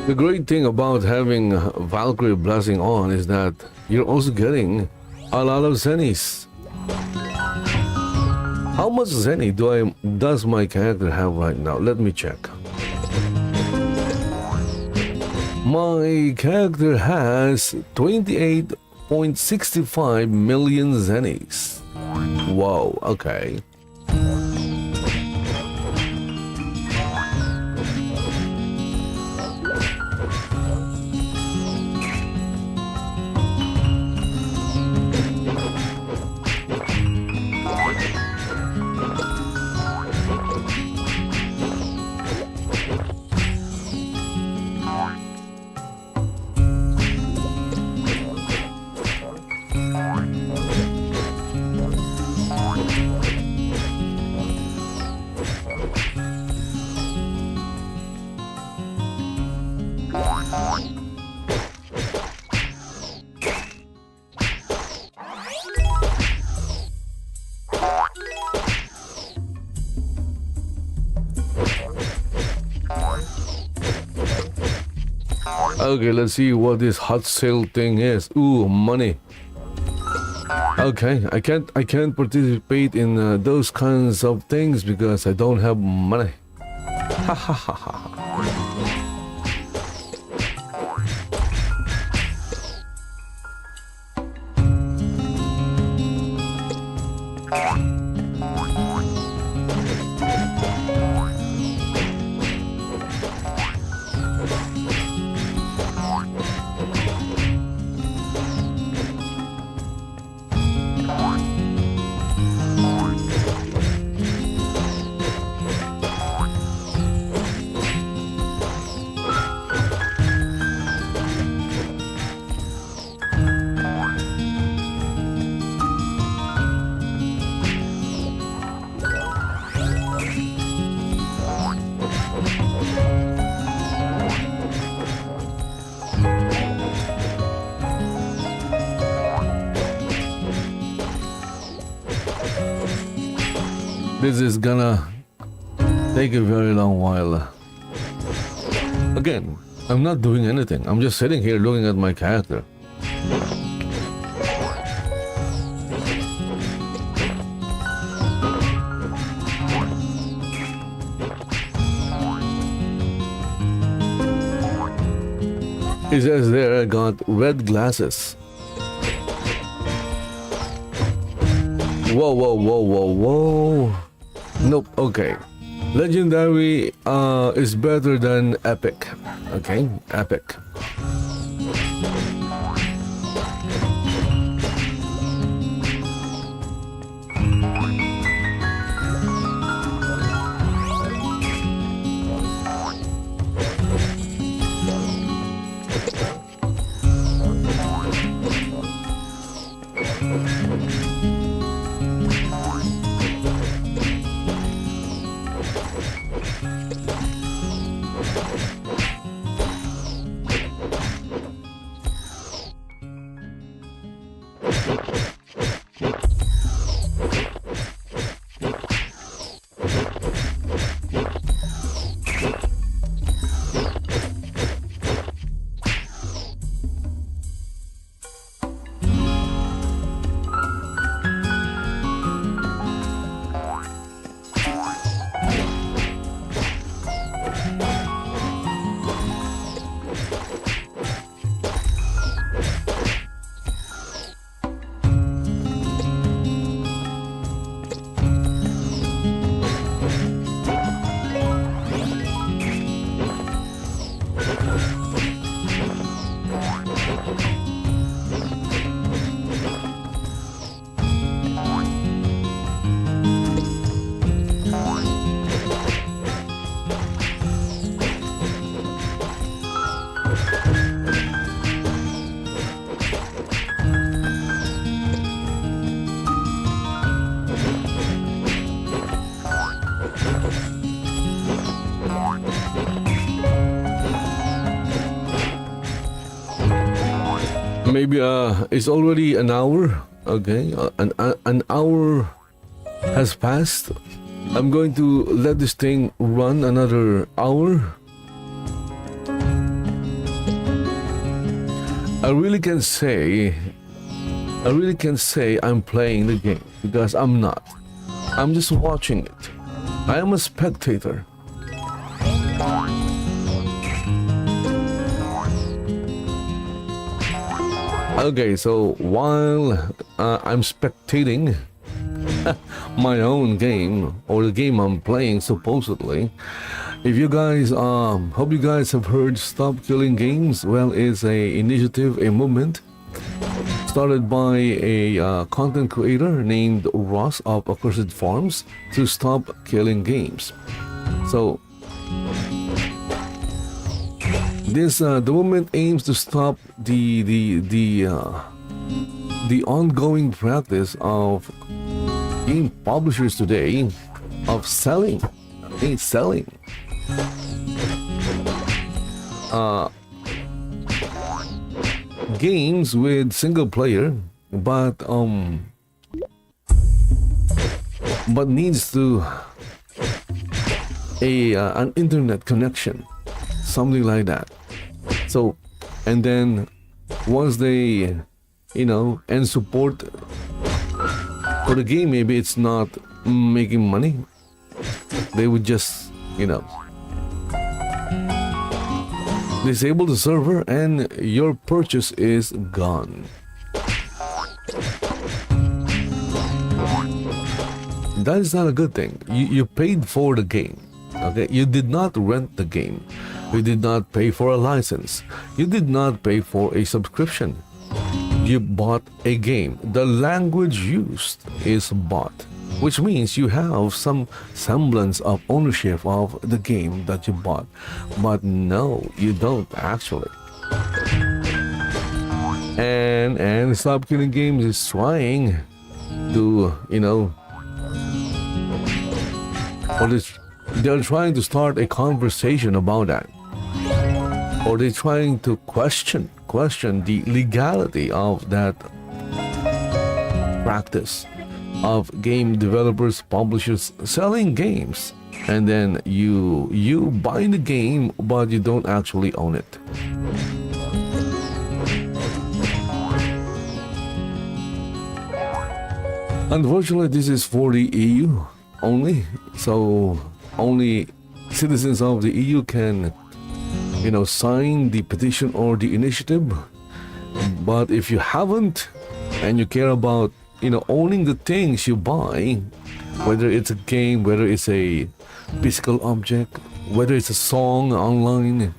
The great thing about having Valkyrie blessing on is that you're also getting a lot of zennies. How much zenny does my character have right now? Let me check. My character has 28.65 million zennies. Whoa, okay. Okay, let's see what this hot sale thing is. Ooh, money. Okay, I can't participate in those kinds of things because I don't have money. Ha ha ha ha. This is gonna take a very long while. Again, I'm not doing anything. I'm just sitting here looking at my character. It says there I got red glasses. Whoa, whoa, whoa, whoa, whoa. Nope, okay. Legendary is better than epic. Okay, epic. Maybe it's already an hour. Okay, an hour has passed. I'm going to let this thing run another hour. I really can say I'm playing the game because I'm not. I'm just watching it. I am a spectator. Okay, so while I'm spectating my own game, or the game I'm playing supposedly, if you guys hope you guys have heard Stop Killing Games. Well, it's a initiative, a movement started by a content creator named Ross of Accursed Farms to stop killing games. So this the movement aims to stop the ongoing practice of game publishers today of selling games with single player, but needs to an internet connection, something like that. So and then once they, and support for the game, maybe it's not making money, they would just, disable the server and your purchase is gone. That is not a good thing. You paid for the game. Okay, you did not rent the game. You did not pay for a license. You did not pay for a subscription. You bought a game. The language used is bought, which means you have some semblance of ownership of the game that you bought. But no, you don't actually. And Stop Killing Games is trying to, they're trying to start a conversation about that. Or they're trying to question the legality of that practice of game developers, publishers selling games, and then you buy the game but you don't actually own it. Unfortunately, this is for the EU only, so only citizens of the EU can sign the petition or the initiative. But if you haven't and you care about owning the things you buy, whether it's a game, whether it's a physical object, whether it's a song online,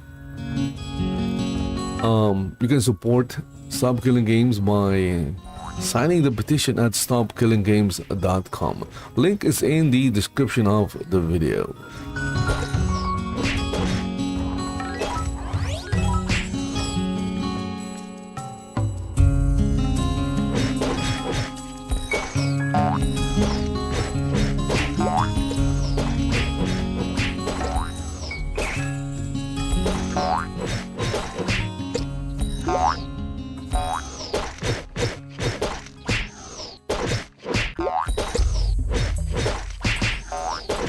you can support Stop Killing Games by signing the petition at stopkillinggames.com. Link is in the description of the video.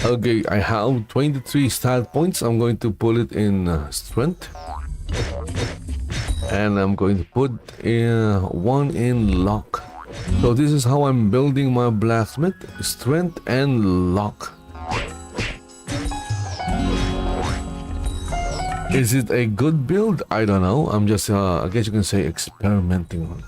Okay, I have 23 stat points. I'm going to put it in strength. And I'm going to put one in luck. So this is how I'm building my blacksmith. Strength and luck. Is it a good build? I don't know. I'm just, I guess you can say, experimenting on it.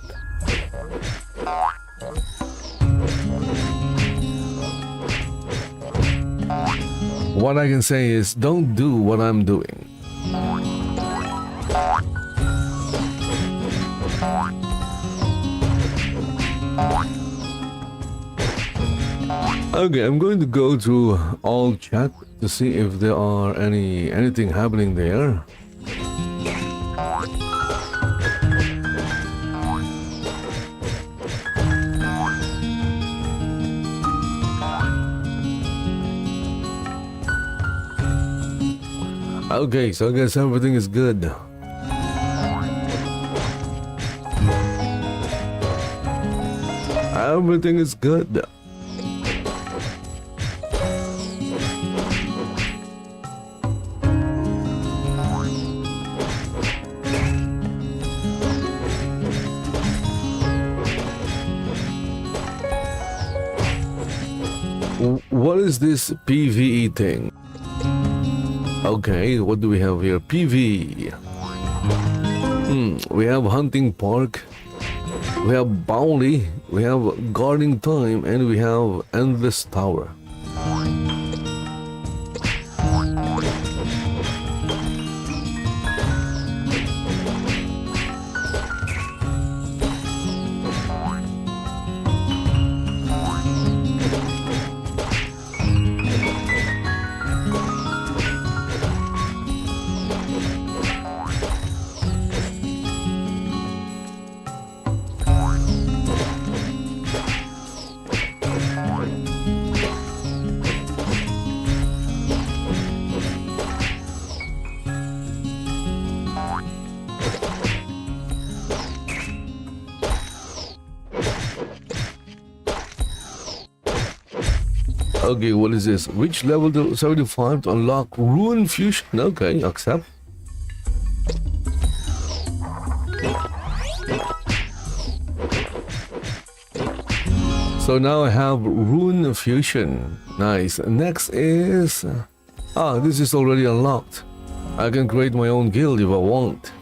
What I can say is, don't do what I'm doing. Okay, I'm going to go through all chat to see if there are anything happening there. Okay, so I guess everything is good. Everything is good. What is this PvE thing? Okay, what do we have here? PvE. We have hunting park. We have bounty. We have guarding time, and we have endless tower. Okay, what is this? Reach level 75 to unlock Ruin Fusion. Okay, accept. So now I have Rune Fusion. Nice. Next is... this is already unlocked. I can create my own guild if I want.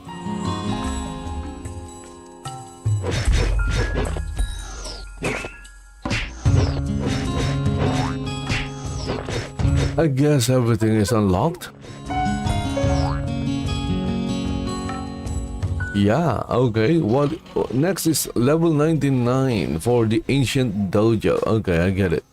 I guess everything is unlocked. Yeah, okay. What next is level 99 for the ancient dojo. Okay, I get it.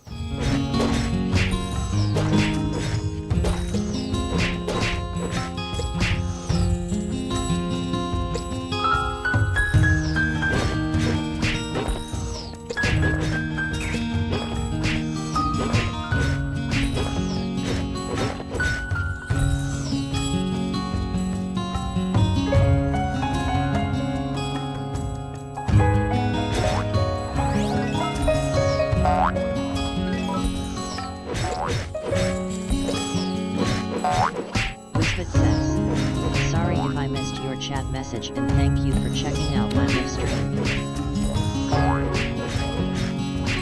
Whispered says, sorry if I missed your chat message and thank you for checking out my live stream.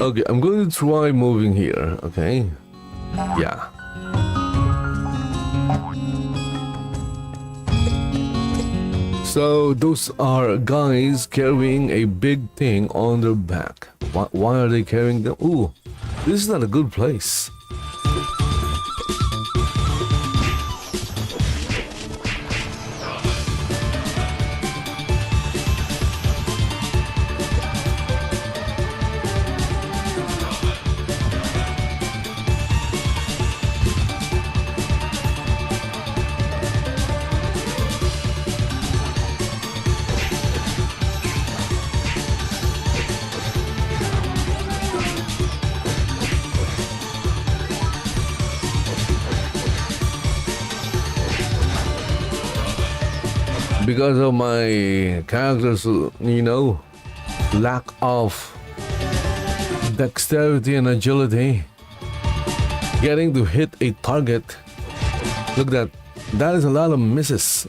Okay, I'm going to try moving here, okay? Yeah. So those are guys carrying a big thing on their back. Why are they carrying them? Ooh, this is not a good place. Because of my character's, lack of dexterity and agility, getting to hit a target, look at that is a lot of misses.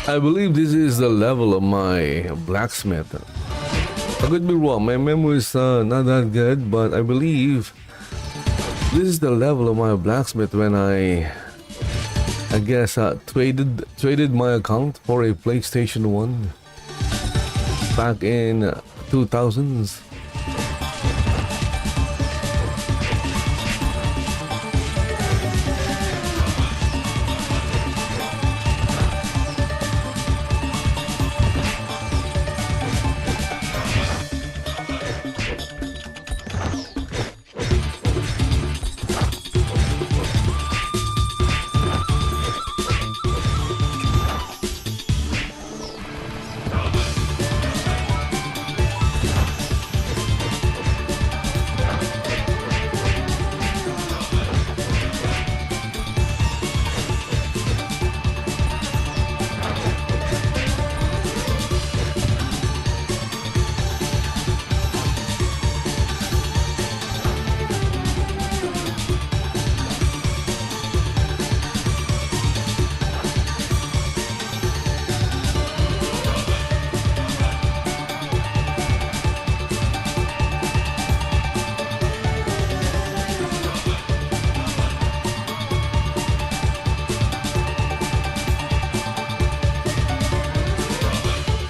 I believe this is the level of my blacksmith. I could be wrong, my memory is not that good, but I believe this is the level of my blacksmith when I guess traded my account for a PlayStation 1 back in 2000s.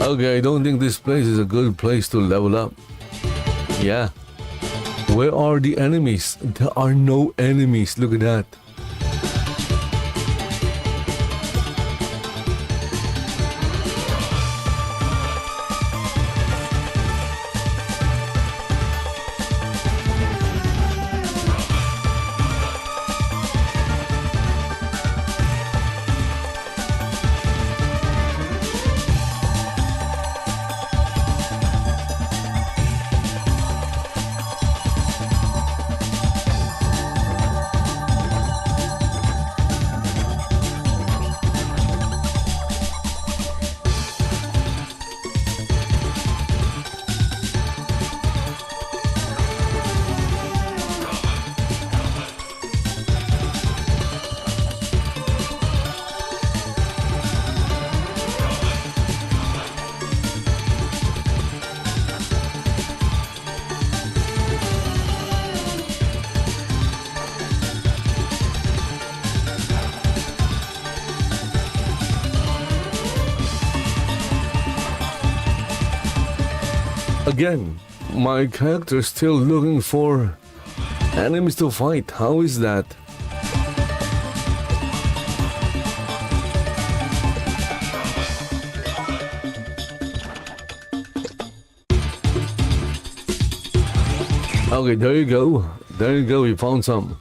Okay, I don't think this place is a good place to level up. Yeah. Where are the enemies? There are no enemies. Look at that. Again, my character's still looking for enemies to fight. How is that? Okay, there you go. There you go, we found some.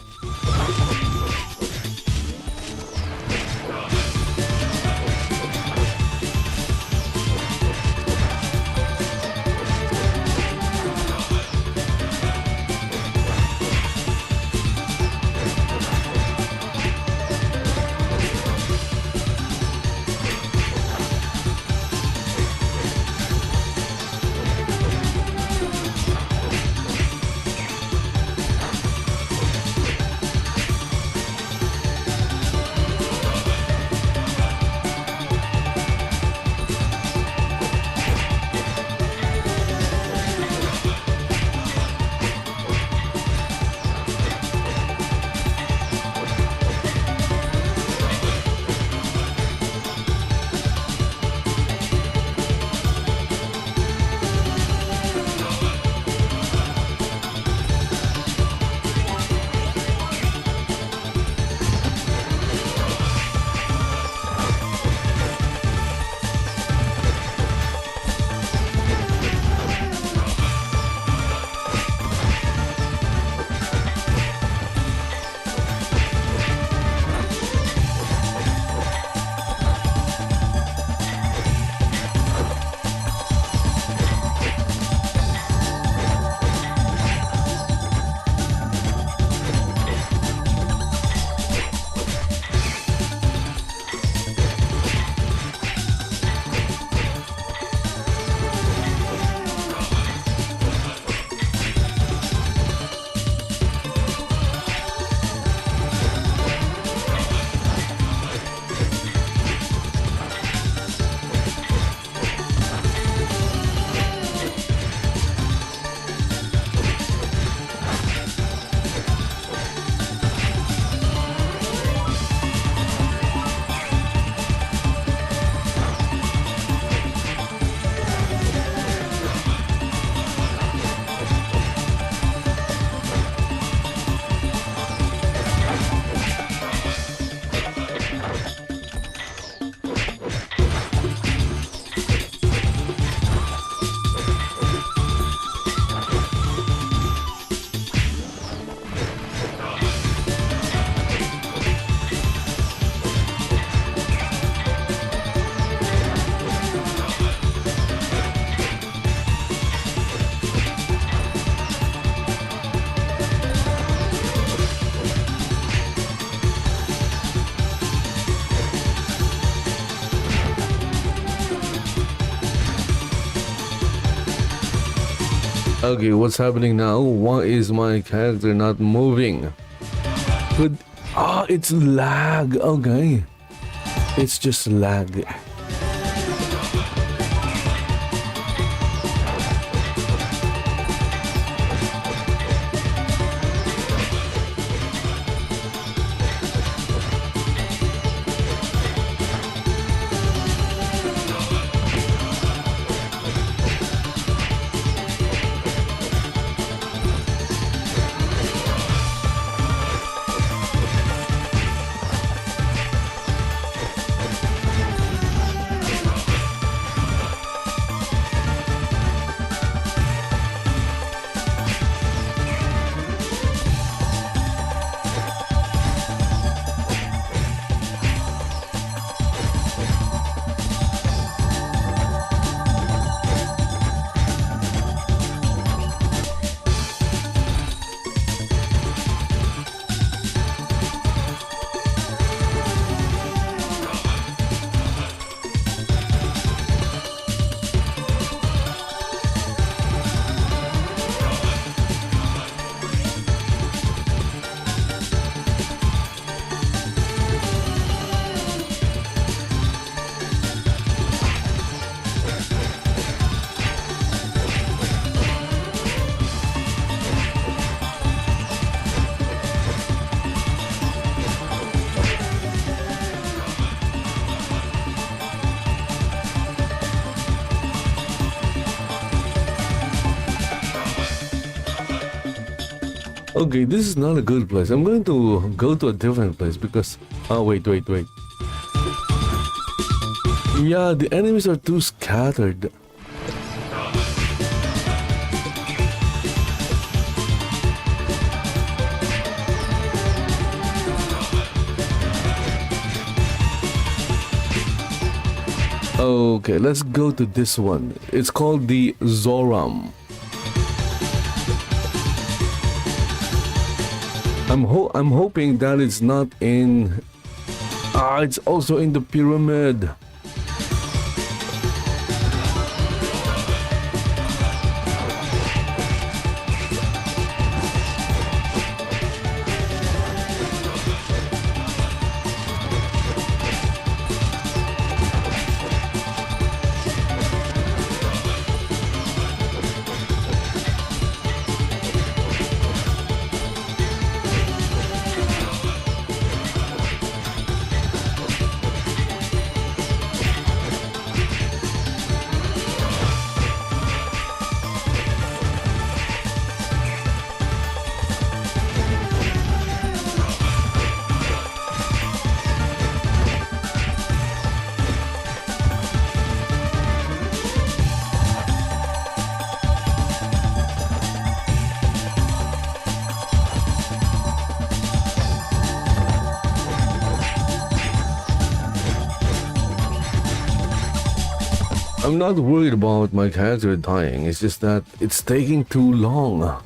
Okay, what's happening now? Why is my character not moving? Could... it's lag. Okay. It's just lag. Okay, this is not a good place. I'm going to go to a different place because... Oh, wait. Yeah, the enemies are too scattered. Okay, let's go to this one. It's called the Zoram. I'm hoping that it's not in... it's also in the pyramid. I'm not worried about my character dying, it's just that it's taking too long.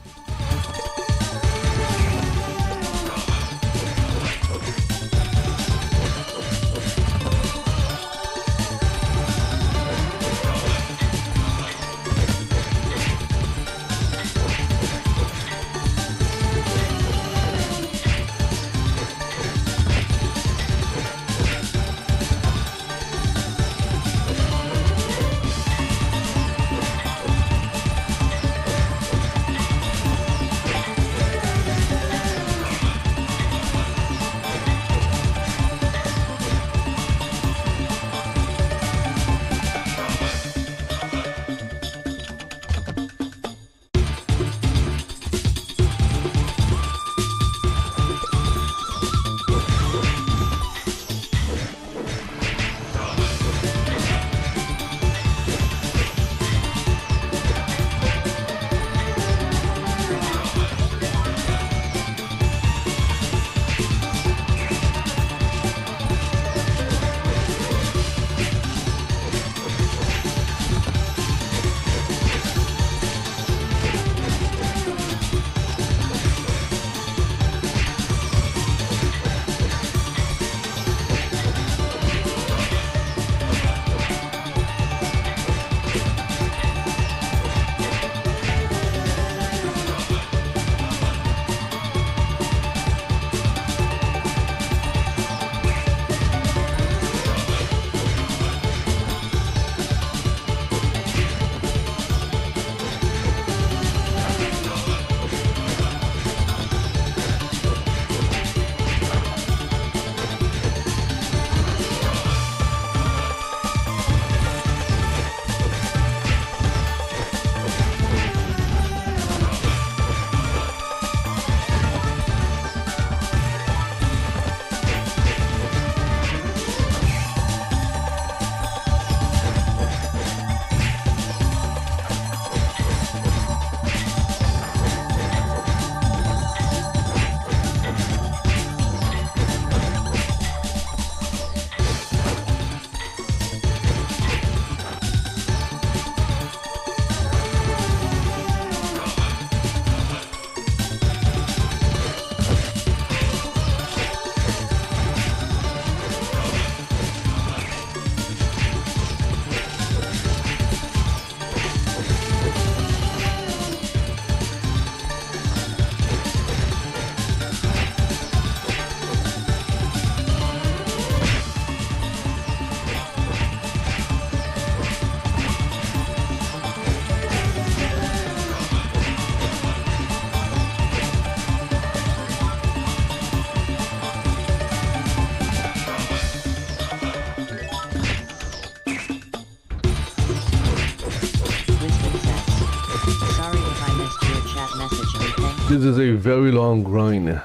This is a very long grind.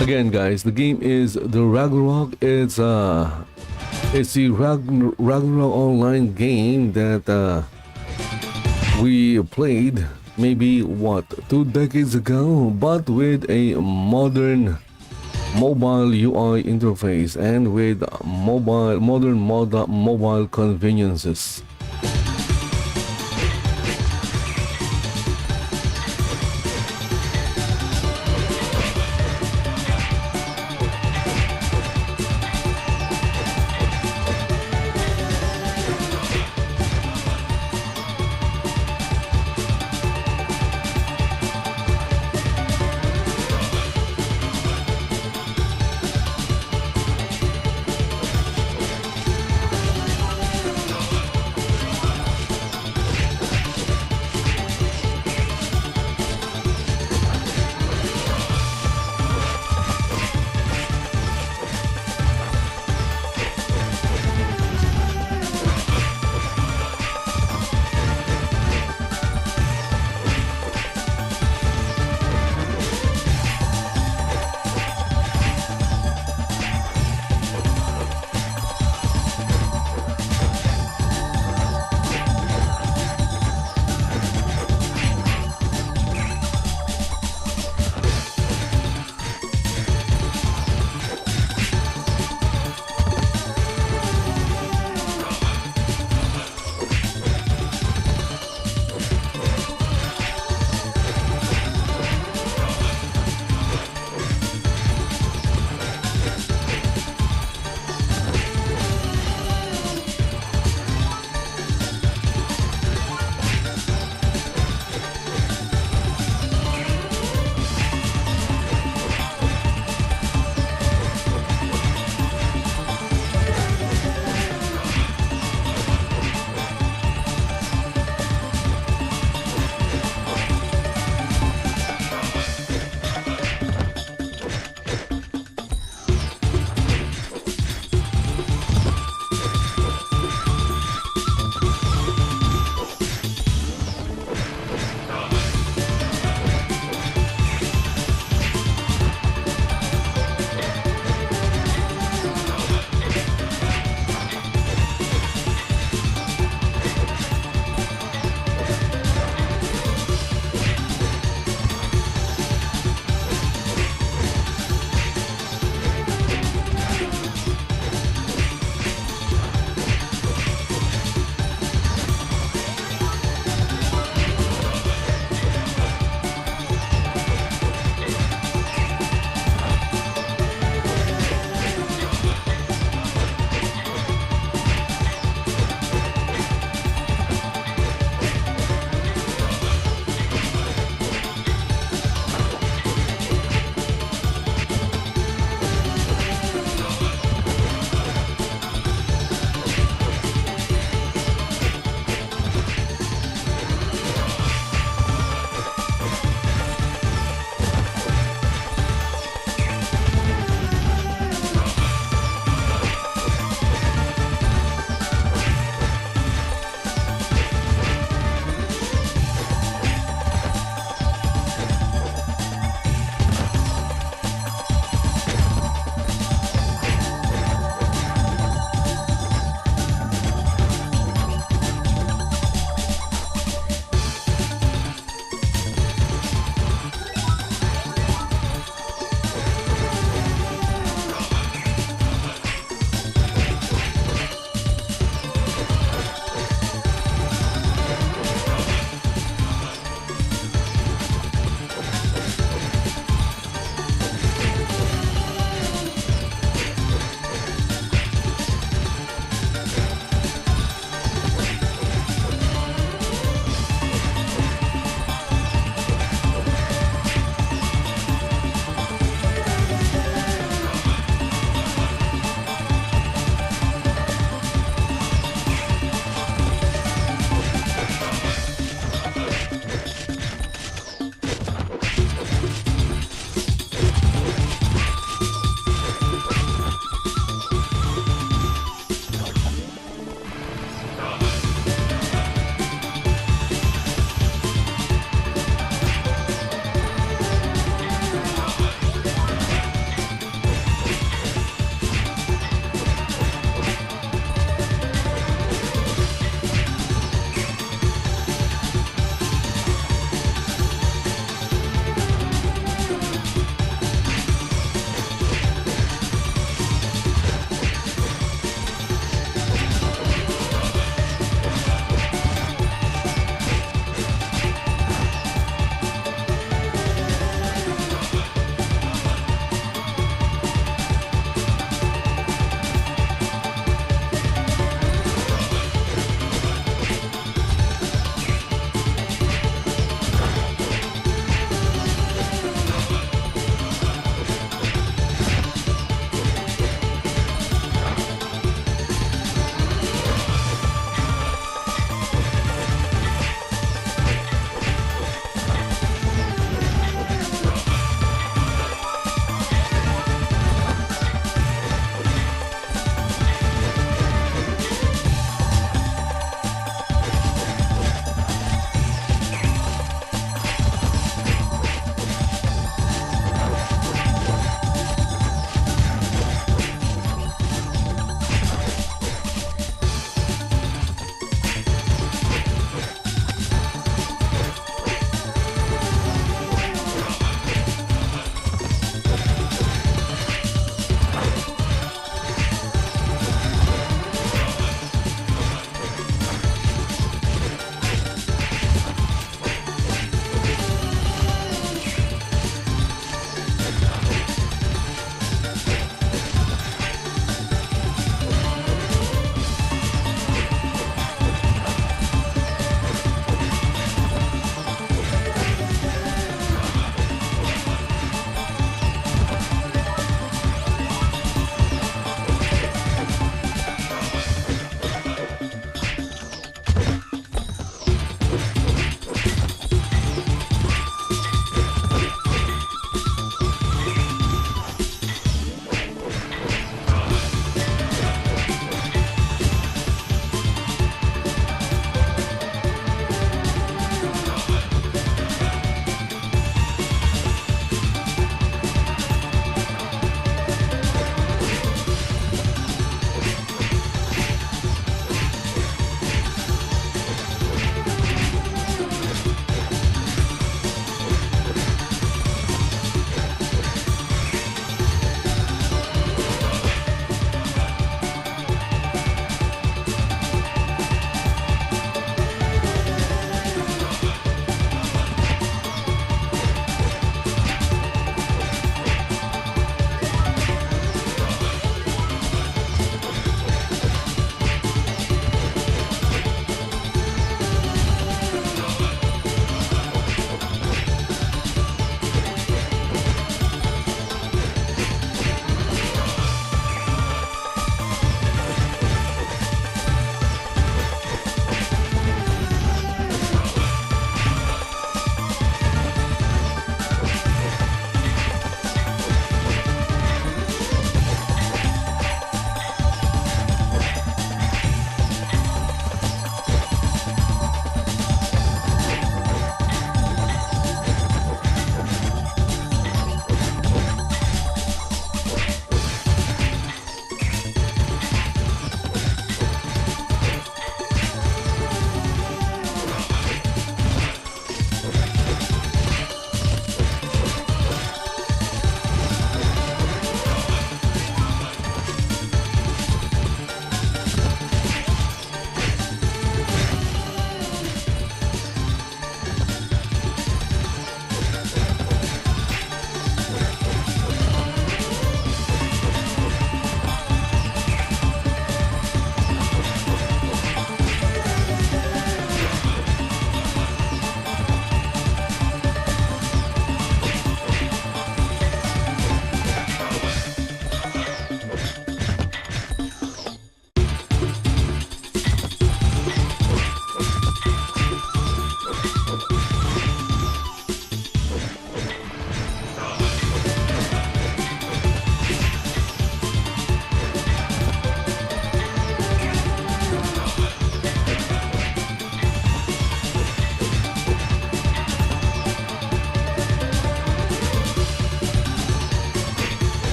Again, guys, the game is the Ragnarok. It's the Ragnarok Online game that we played maybe what 2 decades ago, but with a modern mobile UI interface and with modern mobile conveniences.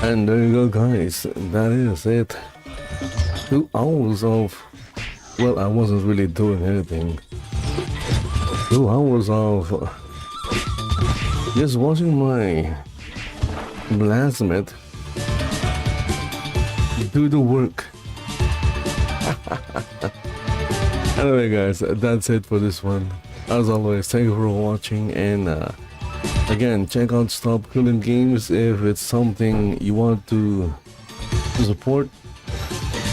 And there you go, guys. That is it. 2 hours of... Well, I wasn't really doing anything. 2 hours of... just watching my blacksmith do the work. Anyway, guys, that's it for this one. As always, thank you for watching, and again, check out Stop Killing Games if it's something you want to support.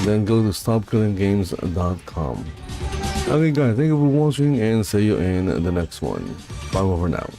Then go to stopkillinggames.com. Okay, guys, thank you for watching, and see you in the next one. Bye for now.